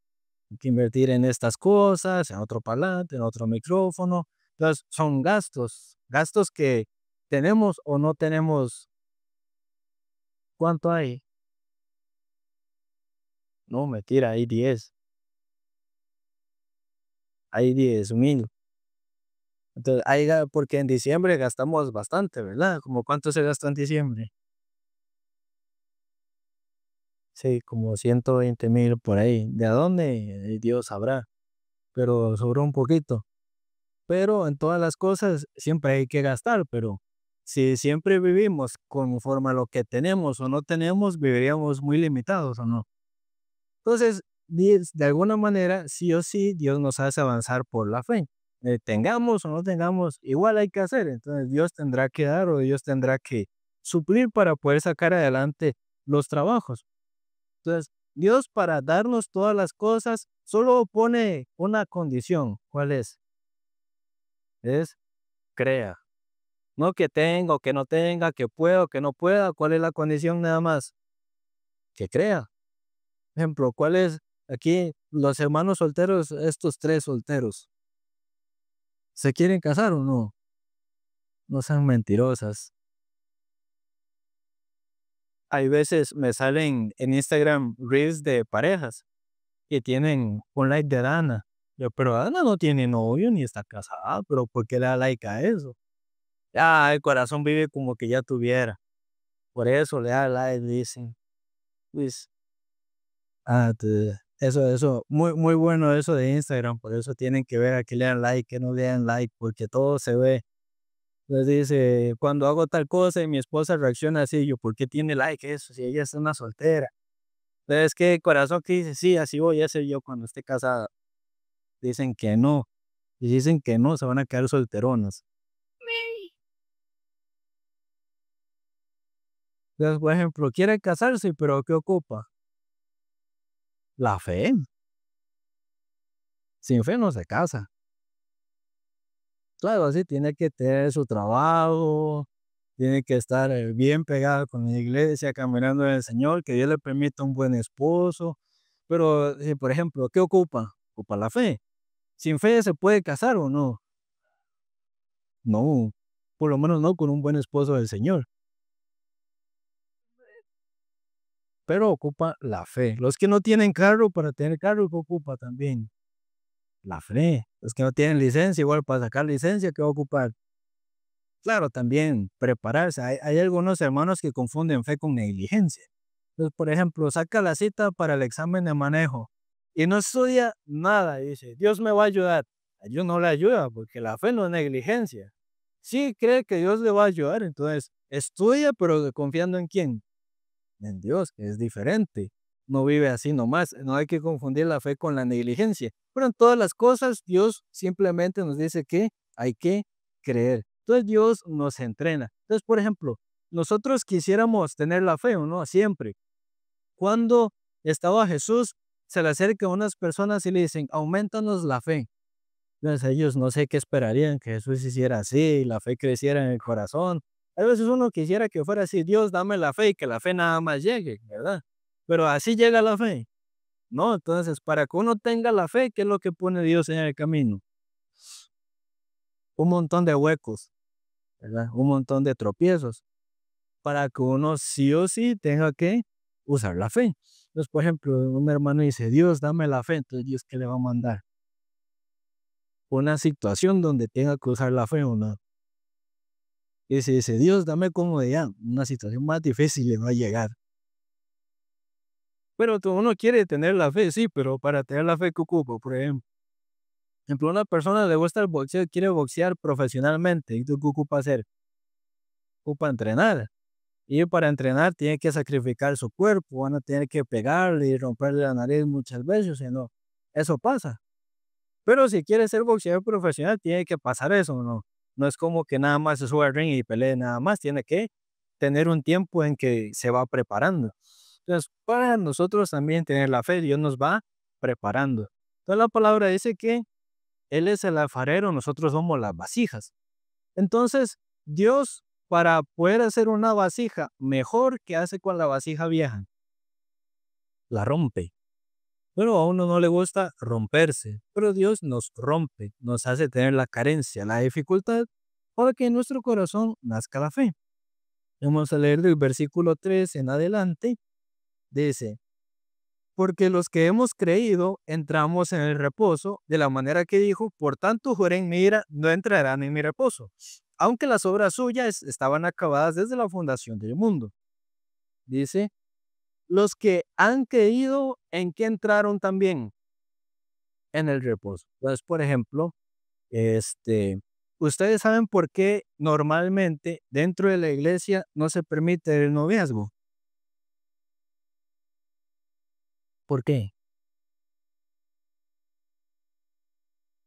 Hay que invertir en estas cosas, en otro parlante, en otro micrófono. Entonces, son gastos, gastos que tenemos o no tenemos. ¿Cuánto hay? No, mentira, hay 10,000. Entonces, porque en diciembre gastamos bastante, ¿verdad? ¿Como cuánto se gastó en diciembre? Sí, como 120,000 por ahí. ¿De dónde? Dios sabrá, pero sobró un poquito. Pero en todas las cosas siempre hay que gastar, pero si siempre vivimos conforme a lo que tenemos o no tenemos, viviríamos muy limitados, ¿o no? Entonces, de alguna manera, sí o sí, Dios nos hace avanzar por la fe. Tengamos o no tengamos, igual hay que hacer. Entonces, Dios tendrá que dar o Dios tendrá que suplir para poder sacar adelante los trabajos. Entonces, Dios para darnos todas las cosas solo pone una condición. ¿Cuál es? Es crea. No que tenga o que no tenga, que pueda o que no pueda. ¿Cuál es la condición nada más? Que crea. Ejemplo, ¿cuál es aquí los hermanos solteros, estos tres solteros? ¿Se quieren casar o no? No sean mentirosas. Hay veces me salen en Instagram reels de parejas que tienen un like de Dana. Yo, pero Dana no tiene novio ni está casada, pero ¿por qué le da like a eso? Ah, el corazón vive como que ya tuviera. Por eso le da like, dicen. Pues, eso, muy, muy bueno eso de Instagram, por eso tienen que ver a qué le dan like, que no le dan like, porque todo se ve. Entonces dice, cuando hago tal cosa y mi esposa reacciona así, yo, ¿por qué tiene like eso? Si ella es una soltera. Entonces, ¿qué corazón que dice? Sí, así voy a ser yo cuando esté casada. Dicen que no. Y dicen que no, se van a quedar solteronas. Entonces, por ejemplo, quiere casarse, pero ¿qué ocupa? La fe. Sin fe no se casa. Claro, sí, tiene que tener su trabajo, tiene que estar bien pegada con la iglesia, caminando en el Señor, que Dios le permita un buen esposo. Pero, por ejemplo, ¿qué ocupa? Ocupa la fe. ¿Sin fe se puede casar o no? No, por lo menos no con un buen esposo del Señor. Pero ocupa la fe. Los que no tienen carro, para tener carro, ¿qué ocupa también? La fe. Los que no tienen licencia, igual para sacar licencia, ¿qué va a ocupar? Claro, también prepararse. Hay algunos hermanos que confunden fe con negligencia. Entonces, por ejemplo, saca la cita para el examen de manejo y no estudia nada y dice, Dios me va a ayudar. A Dios no le ayuda porque la fe no es negligencia. Sí cree que Dios le va a ayudar, entonces estudia, pero confiando en quién, en Dios, que es diferente. No vive así nomás, no hay que confundir la fe con la negligencia. Pero en todas las cosas, Dios simplemente nos dice que hay que creer. Entonces Dios nos entrena. Entonces, por ejemplo, nosotros quisiéramos tener la fe, ¿o no? Siempre. Cuando estaba Jesús, se le acerca a unas personas y le dicen, aumentanos la fe. Entonces ellos no sé qué esperarían, que Jesús hiciera así, la fe creciera en el corazón. A veces uno quisiera que fuera así, Dios, dame la fe y que la fe nada más llegue, ¿verdad? Pero así llega la fe, ¿no? Entonces, para que uno tenga la fe, ¿qué es lo que pone Dios en el camino? Un montón de huecos, ¿verdad? Un montón de tropiezos, para que uno sí o sí tenga que usar la fe. Entonces, por ejemplo, un hermano dice, Dios, dame la fe, entonces Dios, ¿qué le va a mandar? Una situación donde tenga que usar la fe o no. Y si dice, Dios, dame comodidad, una situación más difícil le va a llegar. Pero uno quiere tener la fe, sí, pero para tener la fe, ¿qué ocupa? Por ejemplo, una persona le gusta el boxeo, quiere boxear profesionalmente. ¿Y tú qué ocupa hacer? Ocupa entrenar. Y para entrenar tiene que sacrificar su cuerpo, van a tener que pegarle y romperle la nariz muchas veces, si no, eso pasa. Pero si quiere ser boxeador profesional, tiene que pasar eso, ¿no? No es como que nada más se sube al ring y pelee nada más, tiene que tener un tiempo en que se va preparando. Entonces, para nosotros también tener la fe, Dios nos va preparando. Entonces la palabra dice que Él es el alfarero, nosotros somos las vasijas. Entonces, Dios, para poder hacer una vasija mejor, que hace con la vasija vieja? La rompe. Pero a uno no le gusta romperse, pero Dios nos rompe, nos hace tener la carencia, la dificultad, para que en nuestro corazón nazca la fe. Vamos a leer del versículo 3 en adelante. Dice, porque los que hemos creído entramos en el reposo, de la manera que dijo, por tanto juré en mi ira, no entrarán en mi reposo, aunque las obras suyas estaban acabadas desde la fundación del mundo. Dice, los que han creído, ¿en qué entraron también? En el reposo. Entonces, por ejemplo, ustedes saben por qué normalmente dentro de la iglesia no se permite el noviazgo. ¿Por qué?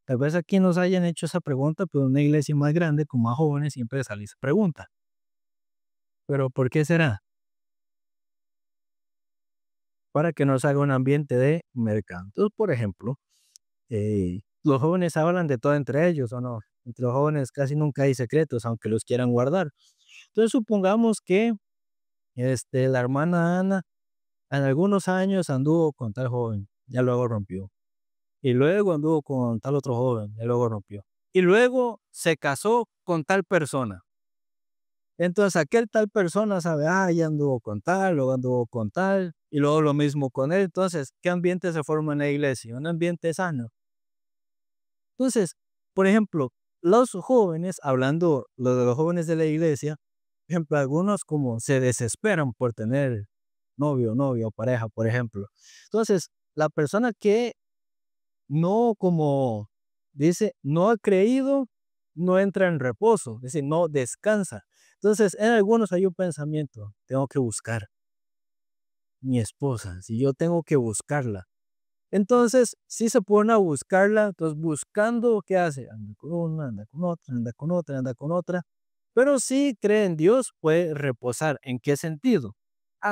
Tal vez aquí nos hayan hecho esa pregunta, pero en una iglesia más grande, con más jóvenes, siempre sale esa pregunta. Pero ¿por qué será? Para que no se haga un ambiente de mercado. Entonces, por ejemplo, los jóvenes hablan de todo entre ellos, ¿o no? Entre los jóvenes casi nunca hay secretos, aunque los quieran guardar. Entonces, supongamos que la hermana Ana en algunos años anduvo con tal joven, ya luego rompió. Y luego anduvo con tal otro joven, ya luego rompió. Y luego se casó con tal persona. Entonces aquel tal persona sabe, ya anduvo con tal, luego anduvo con tal, y luego lo mismo con él. Entonces, ¿qué ambiente se forma en la iglesia? Un ambiente sano. Entonces, por ejemplo, los jóvenes, hablando lo de los jóvenes de la iglesia, por ejemplo, algunos como se desesperan por tener novio, novio, pareja, por ejemplo. Entonces, la persona que no, como dice, no ha creído, no entra en reposo, es decir, no descansa. Entonces, en algunos hay un pensamiento, tengo que buscar mi esposa, si yo tengo que buscarla. Entonces, si se pone a buscarla, entonces buscando, ¿qué hace? Anda con una, anda con otra, anda con otra, anda con otra. Pero si cree en Dios, puede reposar. ¿En qué sentido?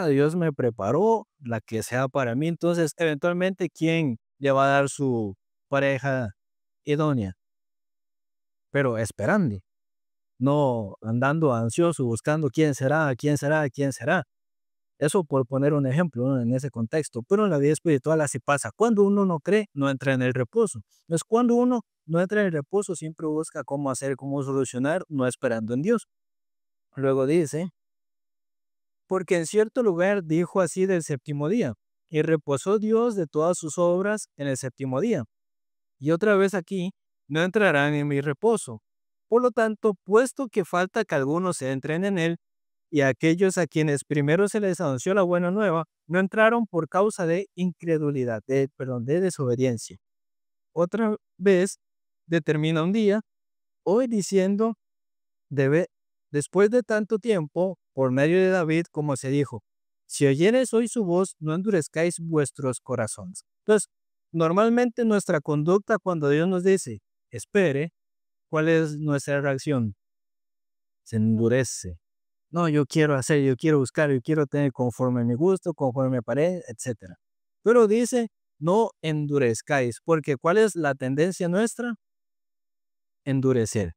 Dios me preparó la que sea para mí. Entonces, eventualmente, ¿quién le va a dar su pareja idónea? Pero esperando, no andando ansioso, buscando quién será, quién será, quién será. Eso por poner un ejemplo, ¿no? En ese contexto, pero en la vida espiritual así pasa. Cuando uno no cree, no entra en el reposo. Entonces, cuando uno no entra en el reposo, siempre busca cómo hacer, cómo solucionar, no esperando en Dios. Luego dice, porque en cierto lugar dijo así del séptimo día, y reposó Dios de todas sus obras en el séptimo día. Y otra vez aquí, no entrarán en mi reposo. Por lo tanto, puesto que falta que algunos entren en él, y aquellos a quienes primero se les anunció la buena nueva no entraron por causa de incredulidad, de desobediencia. Otra vez determina un día, hoy diciendo, debe, después de tanto tiempo, por medio de David, como se dijo, si oyeres hoy su voz, no endurezcáis vuestros corazones. Entonces, normalmente nuestra conducta cuando Dios nos dice, espere, ¿cuál es nuestra reacción? Se endurece. No, yo quiero hacer, yo quiero buscar, yo quiero tener conforme a mi gusto, conforme me parece, etcétera. Pero dice, no endurezcáis, porque ¿cuál es la tendencia nuestra? Endurecer.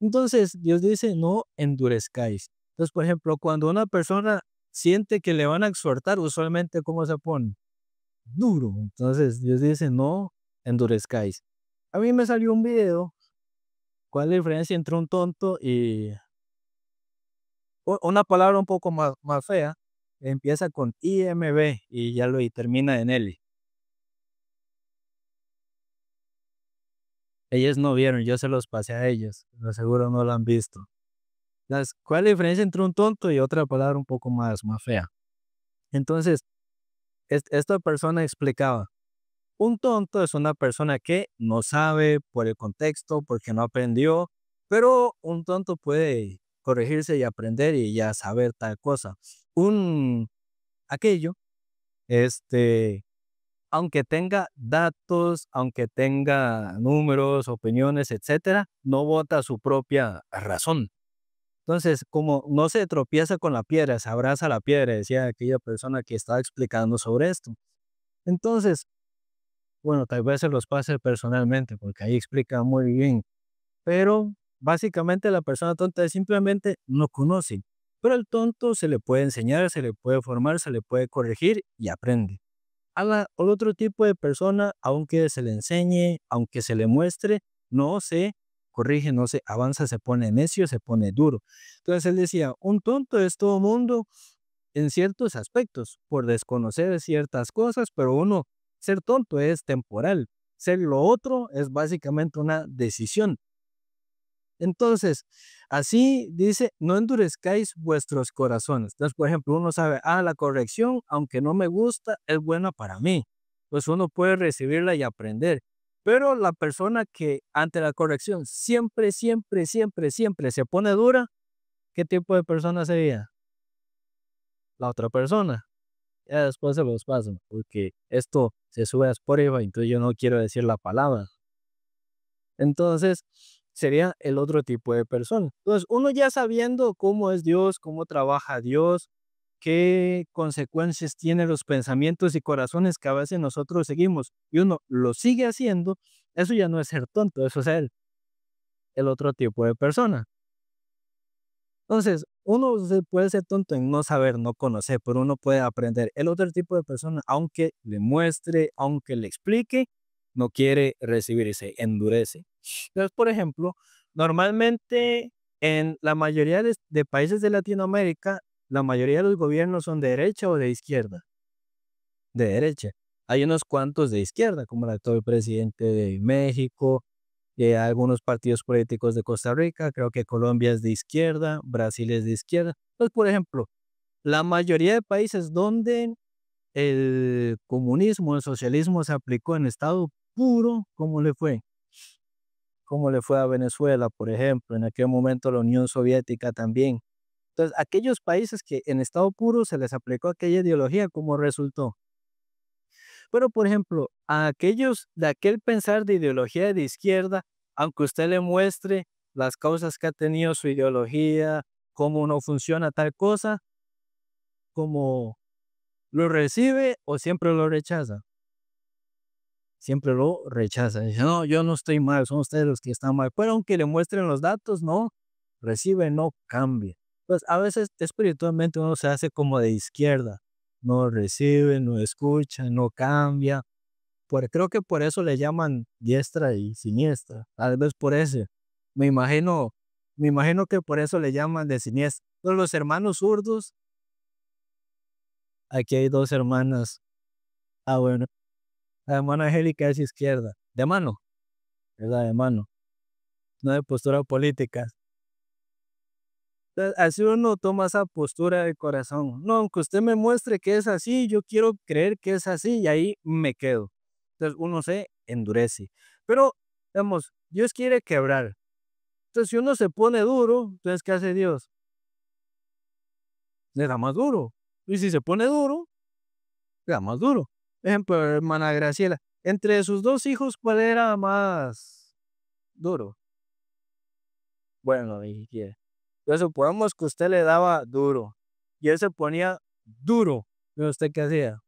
Entonces, Dios dice, no endurezcáis. Entonces, por ejemplo, cuando una persona siente que le van a exhortar, usualmente, ¿cómo se pone? Duro. Entonces, Dios dice, no endurezcáis. A mí me salió un video, ¿cuál es la diferencia entre un tonto y una palabra un poco más fea? Empieza con IMB y ya lo y termina en L. Ellos no vieron, yo se los pasé a ellos, pero seguro no lo han visto. ¿Cuál es la diferencia entre un tonto y otra palabra un poco más fea? Entonces, esta persona explicaba, un tonto es una persona que no sabe por el contexto, porque no aprendió, pero un tonto puede corregirse y aprender y ya saber tal cosa. Aquello, este, aunque tenga datos, aunque tenga números, opiniones, etcétera, no bota su propia razón. Entonces, como no se tropieza con la piedra, se abraza a la piedra, decía aquella persona que estaba explicando sobre esto. Entonces, bueno, tal vez se los pase personalmente, porque ahí explica muy bien, pero básicamente la persona tonta simplemente no conoce, pero el tonto se le puede enseñar, se le puede formar, se le puede corregir y aprende. Al otro tipo de persona, aunque se le enseñe, aunque se le muestre, no se corrige, no se avanza, se pone necio, se pone duro. Entonces él decía, un tonto es todo mundo en ciertos aspectos, por desconocer ciertas cosas, pero ser tonto es temporal, ser lo otro es básicamente una decisión. Entonces, así dice, no endurezcáis vuestros corazones. Entonces, por ejemplo, uno sabe, la corrección, aunque no me gusta, es buena para mí. Pues uno puede recibirla y aprender. Pero la persona que ante la corrección siempre, siempre, siempre, siempre se pone dura, ¿qué tipo de persona sería? La otra persona. Ya después se los paso, porque esto se sube a Spotify, entonces yo no quiero decir la palabra. Entonces, sería el otro tipo de persona. Entonces, uno ya sabiendo cómo es Dios, cómo trabaja Dios, qué consecuencias tienen los pensamientos y corazones que a veces nosotros seguimos y uno lo sigue haciendo, eso ya no es ser tonto, eso es el otro tipo de persona. Entonces, uno puede ser tonto en no saber, no conocer, pero uno puede aprender. El otro tipo de persona, aunque le muestre, aunque le explique, no quiere recibir y se endurece. Entonces, por ejemplo, normalmente en la mayoría de países de Latinoamérica, la mayoría de los gobiernos son de derecha o de izquierda. De derecha. Hay unos cuantos de izquierda, como el actual presidente de México, algunos partidos políticos de Costa Rica, creo que Colombia es de izquierda, Brasil es de izquierda. Pues, por ejemplo, la mayoría de países donde el comunismo, el socialismo se aplicó en estado puro, ¿cómo le fue? ¿Cómo le fue a Venezuela, por ejemplo? En aquel momento la Unión Soviética también. Entonces, aquellos países que en estado puro se les aplicó aquella ideología, ¿cómo resultó? Pero, por ejemplo, a aquellos de aquel pensar de ideología de izquierda, aunque usted le muestre las causas que ha tenido su ideología, cómo no funciona tal cosa, ¿cómo lo recibe o siempre lo rechaza? Siempre lo rechaza. Dice, no, yo no estoy mal, son ustedes los que están mal. Pero aunque le muestren los datos, no, recibe, no cambia. Pues a veces espiritualmente uno se hace como de izquierda, no recibe, no escucha, no cambia. Creo que por eso le llaman diestra y siniestra, tal vez por eso. Me imagino me imagino que por eso le llaman de siniestra. Pero los hermanos zurdos, aquí hay 2 hermanas. Bueno, la hermana Angélica es izquierda, de mano, ¿verdad? De mano, no de postura política. Entonces, así uno toma esa postura de corazón. No, aunque usted me muestre que es así, yo quiero creer que es así y ahí me quedo. Entonces uno se endurece. Pero, digamos, Dios quiere quebrar. Entonces, si uno se pone duro, entonces, ¿qué hace Dios? Le da más duro. Y si se pone duro, le da más duro. Ejemplo, hermana Graciela. Entre sus dos hijos, ¿cuál era más duro? Bueno, y que entonces supongamos que usted le daba duro y él se ponía duro. ¿Pero usted qué hacía?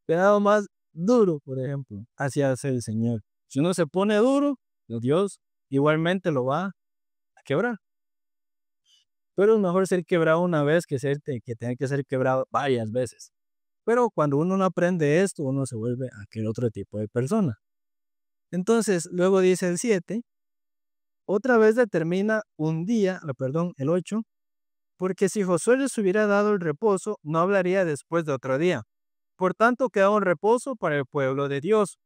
Le daba más duro, por ejemplo. Así hace el Señor. Si uno se pone duro, Dios igualmente lo va a quebrar. Pero es mejor ser quebrado una vez que tener que ser quebrado varias veces. Pero cuando uno no aprende esto, uno se vuelve aquel otro tipo de persona. Entonces, luego dice el 7, otra vez determina un día, perdón, el 8, porque si Josué les hubiera dado el reposo, no hablaría después de otro día. Por tanto, queda un reposo para el pueblo de Dios,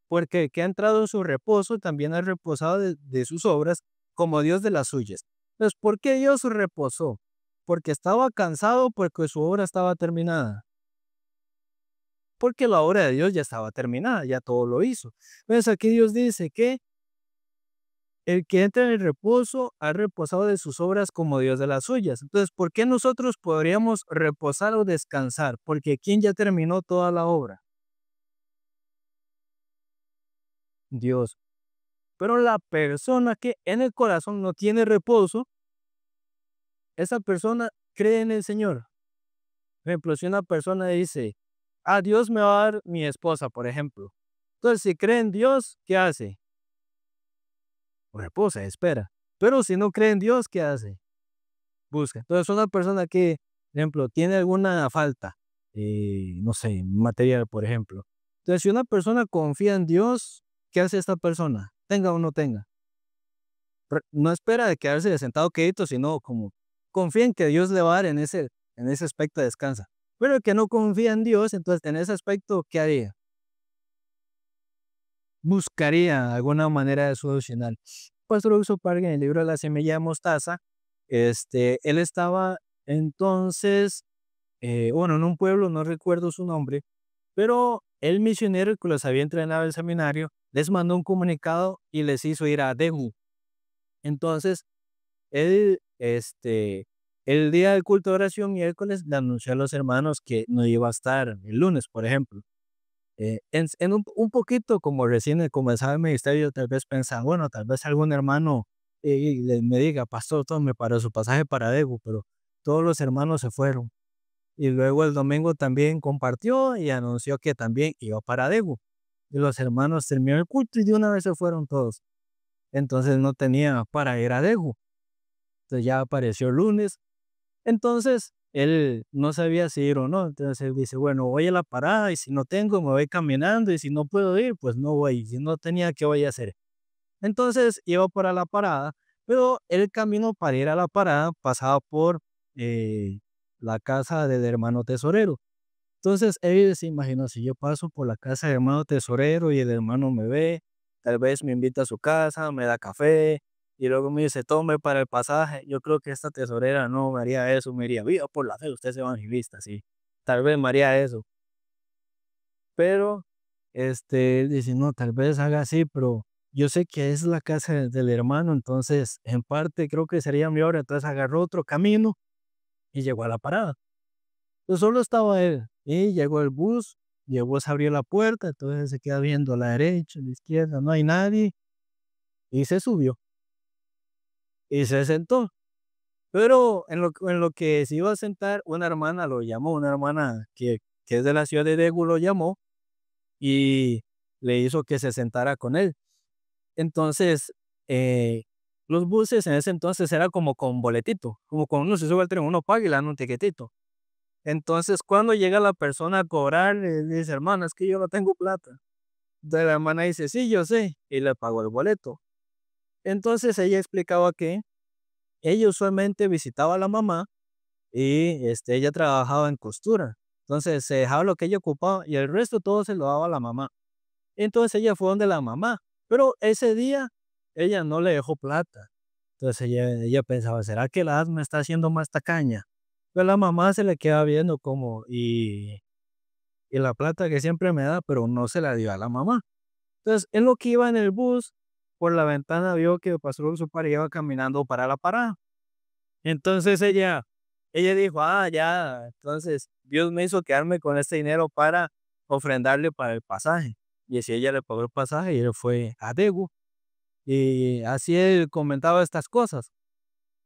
porque el que ha entrado en su reposo también ha reposado de sus obras como Dios de las suyas. Entonces, ¿por qué Dios reposó? Porque estaba cansado, porque su obra estaba terminada. Porque la obra de Dios ya estaba terminada, ya todo lo hizo. Entonces aquí Dios dice que el que entra en el reposo ha reposado de sus obras como Dios de las suyas. Entonces, ¿por qué nosotros podríamos reposar o descansar? Porque ¿quién ya terminó toda la obra? Dios. Pero la persona que en el corazón no tiene reposo, esa persona cree en el Señor. Por ejemplo, si una persona dice, ah, Dios me va a dar mi esposa, por ejemplo. Entonces, si cree en Dios, ¿qué hace? Reposa, espera. Pero si no cree en Dios, ¿qué hace? Busca. Entonces, una persona que, por ejemplo, tiene alguna falta, no sé, material, por ejemplo. Entonces, si una persona confía en Dios, ¿qué hace esta persona? Tenga o no tenga. No espera de quedarse sentado quedito, sino como confía en que Dios le va a dar en ese aspecto descansa. Pero el que no confía en Dios, entonces en ese aspecto, ¿qué haría? Buscaría alguna manera de solucionar. Pastor Augusto Parga, en el libro de la semilla de mostaza, él estaba entonces, bueno, en un pueblo, no recuerdo su nombre, pero el misionero que los había entrenado al seminario les mandó un comunicado y les hizo ir a Deju. Entonces, él, el día del culto de oración miércoles le anunció a los hermanos que no iba a estar el lunes, por ejemplo. En un poquito como recién comenzaba el ministerio, tal vez pensaba, bueno, tal vez algún hermano me diga, pastor, tome para su pasaje para Degu, pero todos los hermanos se fueron. Y luego el domingo también compartió y anunció que también iba para Degu. Y los hermanos terminaron el culto y de una vez se fueron todos. Entonces no tenía para ir a Degu. Entonces ya apareció el lunes. Entonces él no sabía si ir o no. Entonces él dice, bueno, voy a la parada y si no tengo, me voy caminando y si no puedo ir, pues no voy. Y si no tenía, ¿qué voy a hacer? Entonces iba para la parada, pero el camino para ir a la parada pasaba por eh, la casa del hermano tesorero. Entonces él se imaginó, si yo paso por la casa del hermano tesorero y el hermano me ve, tal vez me invita a su casa, me da café y luego me dice, tome para el pasaje. Yo creo que esta tesorera no me haría eso, me diría, viva por la fe, usted es evangelista, sí. Tal vez me haría eso. Pero, él dice, no, tal vez haga así, pero yo sé que es la casa del hermano, entonces en parte creo que sería mi hora. Entonces agarró otro camino y llegó a la parada. Pues solo estaba él y llegó el bus, y el bus abrió la puerta, entonces se queda viendo a la derecha, a la izquierda, no hay nadie, y se subió y se sentó. Pero en lo que se iba a sentar, una hermana lo llamó, una hermana que es de la ciudad de Daegu lo llamó y le hizo que se sentara con él. Entonces, eh, los buses en ese entonces era como con boletito, como cuando uno se sube al tren, uno paga y le dan un tiquetito. Entonces, cuando llega la persona a cobrar, le dice, hermana, es que yo no tengo plata. Entonces la hermana dice, sí, yo sé, y le pagó el boleto. Entonces ella explicaba que ella usualmente visitaba a la mamá y ella trabajaba en costura. Entonces se dejaba lo que ella ocupaba y el resto todo se lo daba a la mamá. Entonces ella fue donde la mamá, pero ese día ella no le dejó plata. Entonces ella pensaba, ¿será que la edad me está haciendo más tacaña? Pues la mamá se le queda viendo como, y la plata que siempre me da, pero no se la dio a la mamá. Entonces, en lo que iba en el bus, por la ventana vio que el pastor su padre iba caminando para la parada. Entonces ella dijo, ah, ya, entonces Dios me hizo quedarme con este dinero para ofrendarle para el pasaje. Y así ella le pagó el pasaje y él fue a Daegu. Y así él comentaba estas cosas.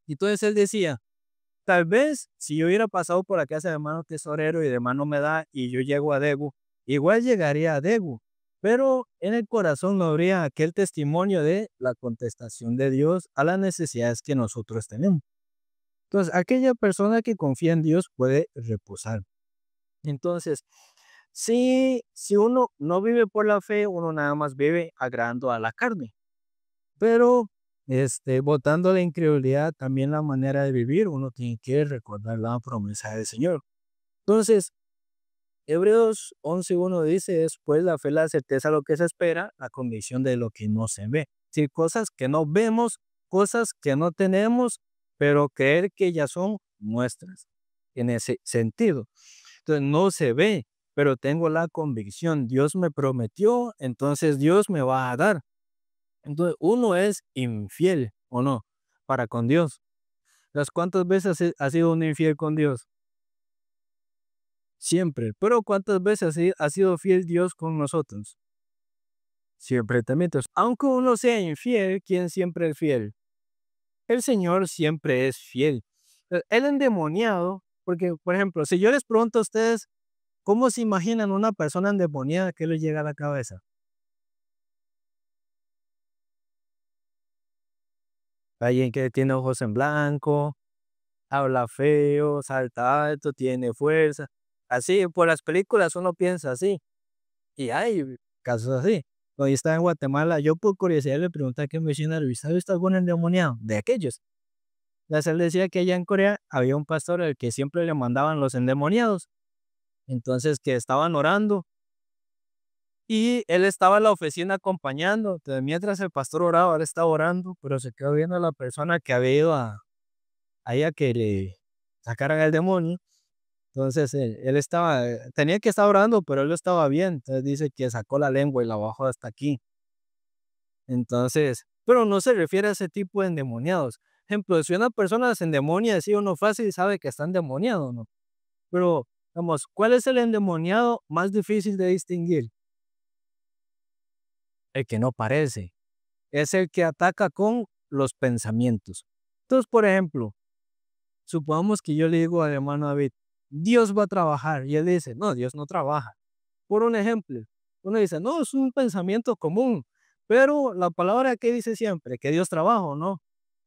Y entonces él decía, tal vez si yo hubiera pasado por la casa de hermano tesorero y de hermano me da y yo llego a Daegu, igual llegaría a Daegu. Pero en el corazón no habría aquel testimonio de la contestación de Dios a las necesidades que nosotros tenemos. Entonces, aquella persona que confía en Dios puede reposar. Entonces, si uno no vive por la fe, uno nada más vive agradando a la carne. Pero, botando la incredulidad, también la manera de vivir, uno tiene que recordar la promesa del Señor. Entonces, Hebreos 11:1 dice, después la fe es la certeza de lo que se espera, la convicción de lo que no se ve. Si cosas que no vemos, cosas que no tenemos, pero creer que ya son nuestras, en ese sentido. Entonces no se ve, pero tengo la convicción, Dios me prometió, entonces Dios me va a dar. Entonces uno es infiel, ¿o no? Para con Dios. ¿Las cuántas veces ha sido un infiel con Dios? Siempre. Pero ¿cuántas veces ha sido fiel Dios con nosotros? Siempre también. Entonces, aunque uno sea infiel, ¿quién siempre es fiel? El Señor siempre es fiel. El endemoniado, porque, por ejemplo, si yo les pregunto a ustedes, ¿cómo se imaginan una persona endemoniada? ¿Qué les llega a la cabeza? Alguien que tiene ojos en blanco, habla feo, salta alto, tiene fuerza. Así, por las películas uno piensa así. Y hay casos así. Cuando yo estaba en Guatemala, yo por curiosidad le pregunté a aquel misionero, ¿y sabe usted algún endemoniado? De aquellos. Entonces él decía que allá en Corea había un pastor al que siempre le mandaban los endemoniados. Entonces que estaban orando y él estaba en la oficina acompañando. Entonces mientras el pastor oraba, él estaba orando, pero se quedó viendo a la persona que había ido ahí a que le sacaran el demonio. Entonces él estaba, tenía que estar orando, pero él lo estaba bien. Entonces dice que sacó la lengua y la bajó hasta aquí. Entonces, pero no se refiere a ese tipo de endemoniados. Ejemplo, si una persona se endemonia, así uno fácil sabe que está endemoniado, ¿no? Pero, vamos, ¿cuál es el endemoniado más difícil de distinguir? El que no parece. Es el que ataca con los pensamientos. Entonces, por ejemplo, supongamos que yo le digo al hermano David, Dios va a trabajar. Y él dice, no, Dios no trabaja. Por un ejemplo, uno dice, no, es un pensamiento común, pero la palabra que dice siempre, que Dios trabaja, ¿o no?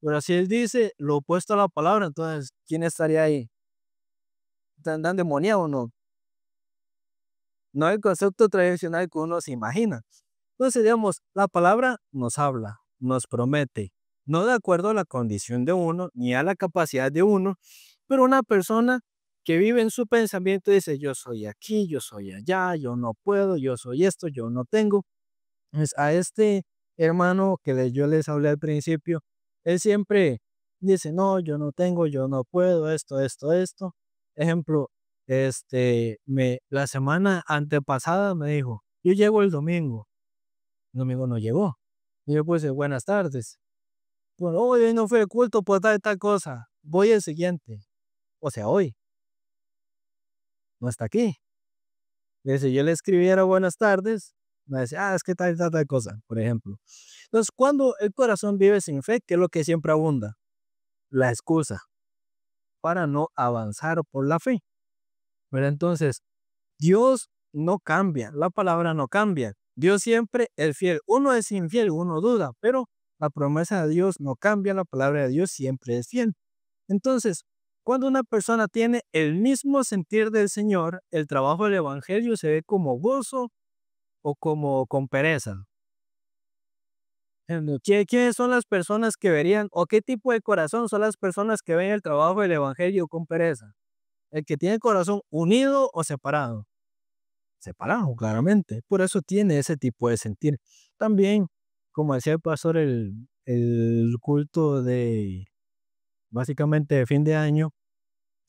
Pero si él dice lo opuesto a la palabra, entonces, ¿quién estaría ahí? ¿Están endemoniado o no? No el concepto tradicional que uno se imagina. Entonces, digamos, la palabra nos habla, nos promete, no de acuerdo a la condición de uno, ni a la capacidad de uno, pero una persona que vive en su pensamiento dice, yo soy aquí, yo soy allá, yo no puedo, yo soy esto, yo no tengo. Pues a este hermano yo les hablé al principio, él siempre dice, no, yo no tengo, yo no puedo, esto. Ejemplo, la semana antepasada me dijo, yo llego el domingo. El domingo no llegó. Y yo puse, buenas tardes. Bueno, hoy no fue el culto por tal cosa. Voy el siguiente. O sea, hoy no está aquí. Si yo le escribiera buenas tardes, me decía, es que tal cosa, por ejemplo. Entonces, cuando el corazón vive sin fe, ¿qué es lo que siempre abunda? La excusa para no avanzar por la fe. Pero entonces, Dios no cambia, la palabra no cambia. Dios siempre es fiel. Uno es infiel, uno duda, pero la promesa de Dios no cambia, la palabra de Dios siempre es fiel. Entonces, cuando una persona tiene el mismo sentir del Señor, el trabajo del Evangelio se ve como gozo o como con pereza. ¿Quiénes son las personas que verían o qué tipo de corazón son las personas que ven el trabajo del Evangelio con pereza? ¿El que tiene el corazón unido o separado? Separado, claramente. Por eso tiene ese tipo de sentir. También, como decía el pastor el culto de, básicamente, de fin de año,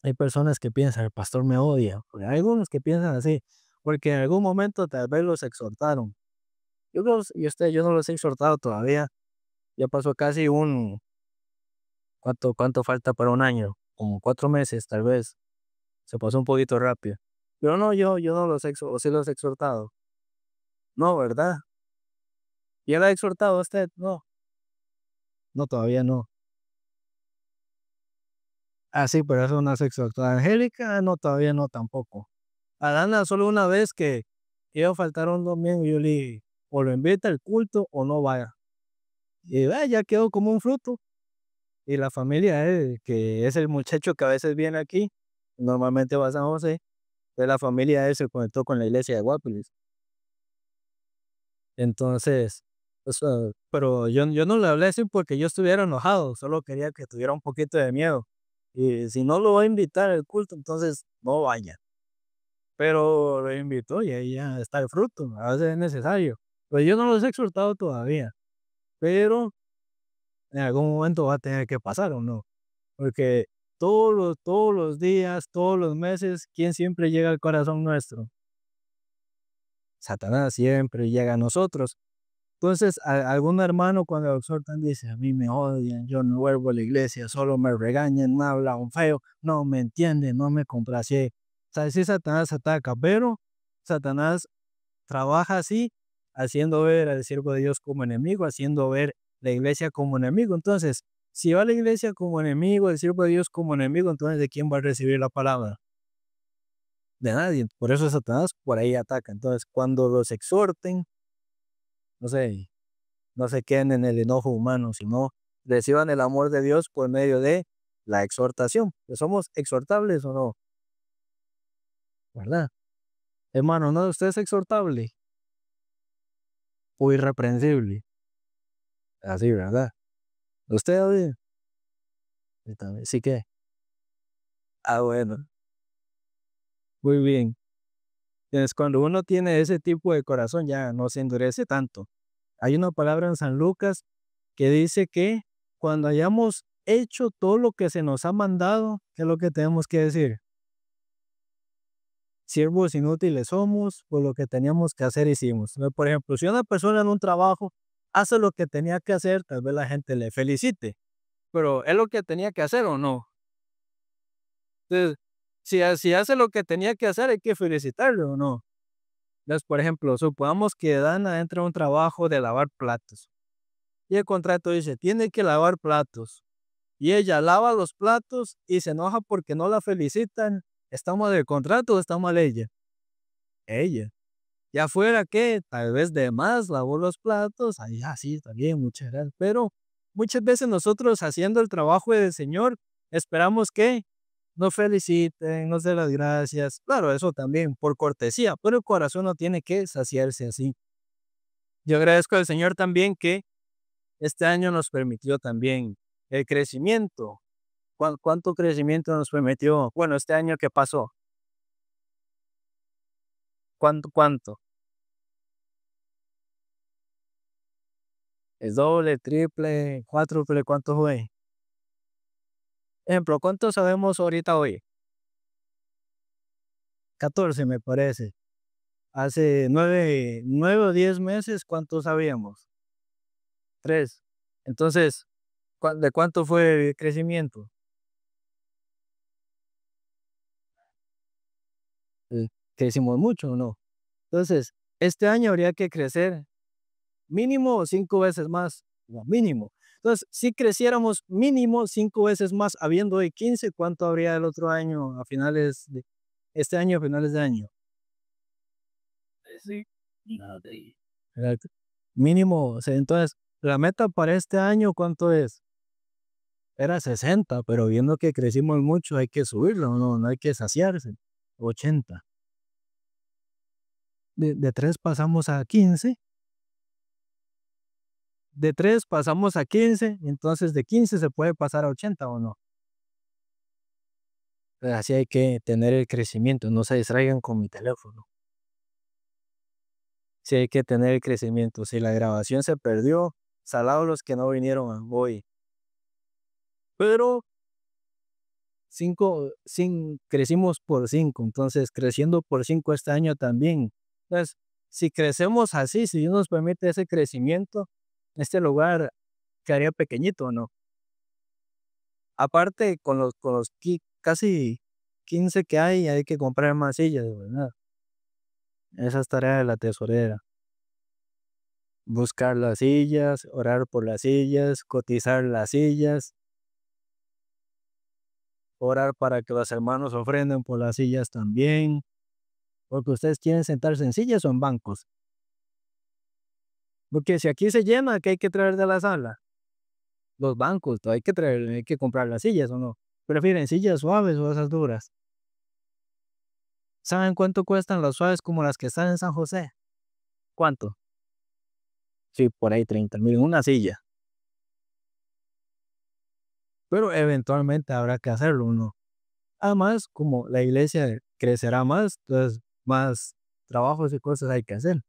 hay personas que piensan, el pastor me odia. Porque hay algunos que piensan así, porque en algún momento tal vez los exhortaron. Yo no los he exhortado todavía. Ya pasó casi ¿cuánto falta para un año? Como 4 meses, tal vez. Se pasó un poquito rápido. Pero no, yo no los o sí los he exhortado. No, ¿verdad? ¿Ya la ha exhortado a usted? No, no, todavía no. Ah, sí, pero eso no es exhortado. Angélica, no, todavía no tampoco. A Dana solo una vez que iba a faltar un domingo, yo le dije, o lo invita al culto o no vaya. Y ya quedó como un fruto. Y la familia, que es el muchacho que a veces viene aquí, normalmente va a San José, de la familia él se conectó con la iglesia de Guapiles. Entonces, o sea, pero yo no le hablé así porque yo estuviera enojado, solo quería que tuviera un poquito de miedo. Y si no lo va a invitar al culto, entonces no vaya. Pero lo invitó y ahí ya está el fruto, a veces es necesario. Pues yo no los he exhortado todavía, pero en algún momento va a tener que pasar, ¿o no? Porque todos los días, todos los meses, ¿quién siempre llega al corazón nuestro? Satanás siempre llega a nosotros. Entonces, algún hermano cuando lo exhortan dice, a mí me odian, yo no vuelvo a la iglesia, solo me regañan, me hablan feo, no me entienden, no me complace. O sea, sí Satanás ataca, pero Satanás trabaja así, haciendo ver al siervo de Dios como enemigo, haciendo ver la iglesia como enemigo. Entonces, si va a la iglesia como enemigo, el siervo de Dios como enemigo, entonces ¿de quién va a recibir la palabra? De nadie. Por eso Satanás por ahí ataca. Entonces, cuando los exhorten, no sé, no se queden en el enojo humano, sino reciban el amor de Dios por medio de la exhortación. ¿Que somos exhortables o no? ¿Verdad? Hermano, ¿no? ¿Usted es exhortable o irreprensible? Así, ¿verdad? ¿Usted, oye? Yo también. ¿Sí que? Ah, bueno, muy bien. Entonces, cuando uno tiene ese tipo de corazón, ya no se endurece tanto. Hay una palabra en San Lucas que dice que cuando hayamos hecho todo lo que se nos ha mandado, ¿qué es lo que tenemos que decir? Siervos inútiles somos, pues lo que teníamos que hacer hicimos. Por ejemplo, si una persona en un trabajo hace lo que tenía que hacer, tal vez la gente le felicite, pero ¿es lo que tenía que hacer o no? Entonces, si hace lo que tenía que hacer, hay que felicitarle o no. Entonces, por ejemplo, supongamos que Dana entra a un trabajo de lavar platos y el contrato dice, tiene que lavar platos. Y ella lava los platos y se enoja porque no la felicitan. ¿Está mal el contrato o está mal ella? Ella. Ya fuera que tal vez de más lavó los platos, ahí sí, está bien, muchas gracias. Pero muchas veces nosotros haciendo el trabajo del Señor, esperamos que nos feliciten, nos den las gracias. Claro, eso también por cortesía, pero el corazón no tiene que saciarse así. Yo agradezco al Señor también que este año nos permitió también el crecimiento. ¿Cuánto crecimiento nos permitió? Bueno, este año que pasó, ¿cuánto? ¿Es doble, triple, cuádruple? ¿Cuánto fue? Ejemplo, ¿cuánto sabemos ahorita hoy? 14 me parece. Hace 9 o 10 meses, ¿cuánto sabíamos? 3. Entonces, ¿de cuánto fue el crecimiento? Eh, Crecimos mucho, ¿o no? Entonces, este año habría que crecer mínimo 5 veces más, no, mínimo. Entonces, si creciéramos mínimo 5 veces más, habiendo hoy 15, ¿cuánto habría el otro año a finales de este año, a finales de año? Sí. Exacto. Mínimo, o sea, entonces, la meta para este año, ¿cuánto es? Era 60, pero viendo que crecimos mucho, hay que subirlo, no hay que saciarse. 80. De 3 pasamos a 15. De 3 pasamos a 15, entonces de 15 se puede pasar a 80 o no. Así hay que tener el crecimiento, no se distraigan con mi teléfono. Sí hay que tener el crecimiento. Si la grabación se perdió, salados los que no vinieron hoy. Pero crecimos por 5, entonces creciendo por 5 este año también. Entonces, si crecemos así, si Dios nos permite ese crecimiento, este lugar quedaría pequeñito, ¿no? Aparte, con los casi 15 que hay que comprar más sillas, ¿verdad? Esa es tarea de la tesorera. Buscar las sillas, orar por las sillas, cotizar las sillas, orar para que los hermanos ofrenden por las sillas también. Porque ustedes quieren sentarse en sillas o en bancos. Porque si aquí se llena, ¿qué hay que traer de la sala? Los bancos, hay que traer, hay que comprar las sillas o no. ¿Prefieren sillas suaves o esas duras? ¿Saben cuánto cuestan las suaves como las que están en San José? ¿Cuánto? Sí, por ahí 30,000 una silla. Pero eventualmente habrá que hacerlo, ¿no? Además, como la iglesia crecerá más, entonces más trabajos y cosas hay que hacer.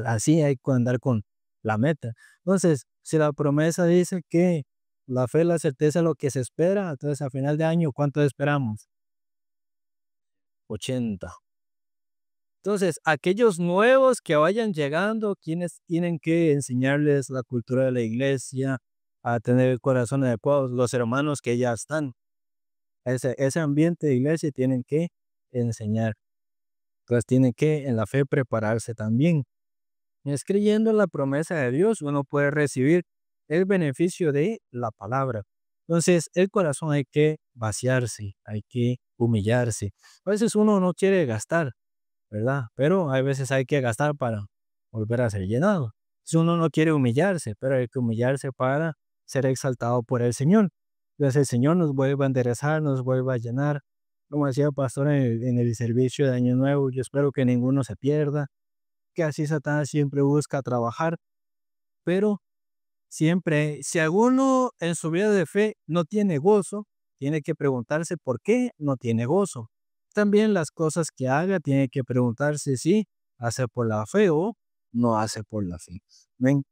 Así hay que andar con la meta. Entonces, si la promesa dice que la fe es la certeza de lo que se espera, entonces a final de año, ¿cuánto esperamos? 80. Entonces, aquellos nuevos que vayan llegando, quienes tienen que enseñarles la cultura de la iglesia, a tener el corazón adecuado, los hermanos que ya están, ese ambiente de iglesia tienen que enseñar. Entonces, tienen que en la fe prepararse también. Es creyendo en la promesa de Dios, uno puede recibir el beneficio de la palabra. Entonces, el corazón hay que vaciarse, hay que humillarse. A veces uno no quiere gastar, ¿verdad? Pero hay veces hay que gastar para volver a ser llenado. Si uno no quiere humillarse, pero hay que humillarse para ser exaltado por el Señor. Entonces el Señor nos vuelve a enderezar, nos vuelve a llenar. Como decía el pastor en el servicio de Año Nuevo, yo espero que ninguno se pierda, que así Satanás siempre busca trabajar, pero siempre, si alguno en su vida de fe no tiene gozo, tiene que preguntarse por qué no tiene gozo. También las cosas que haga, tiene que preguntarse si hace por la fe o no hace por la fe. ¿Ven?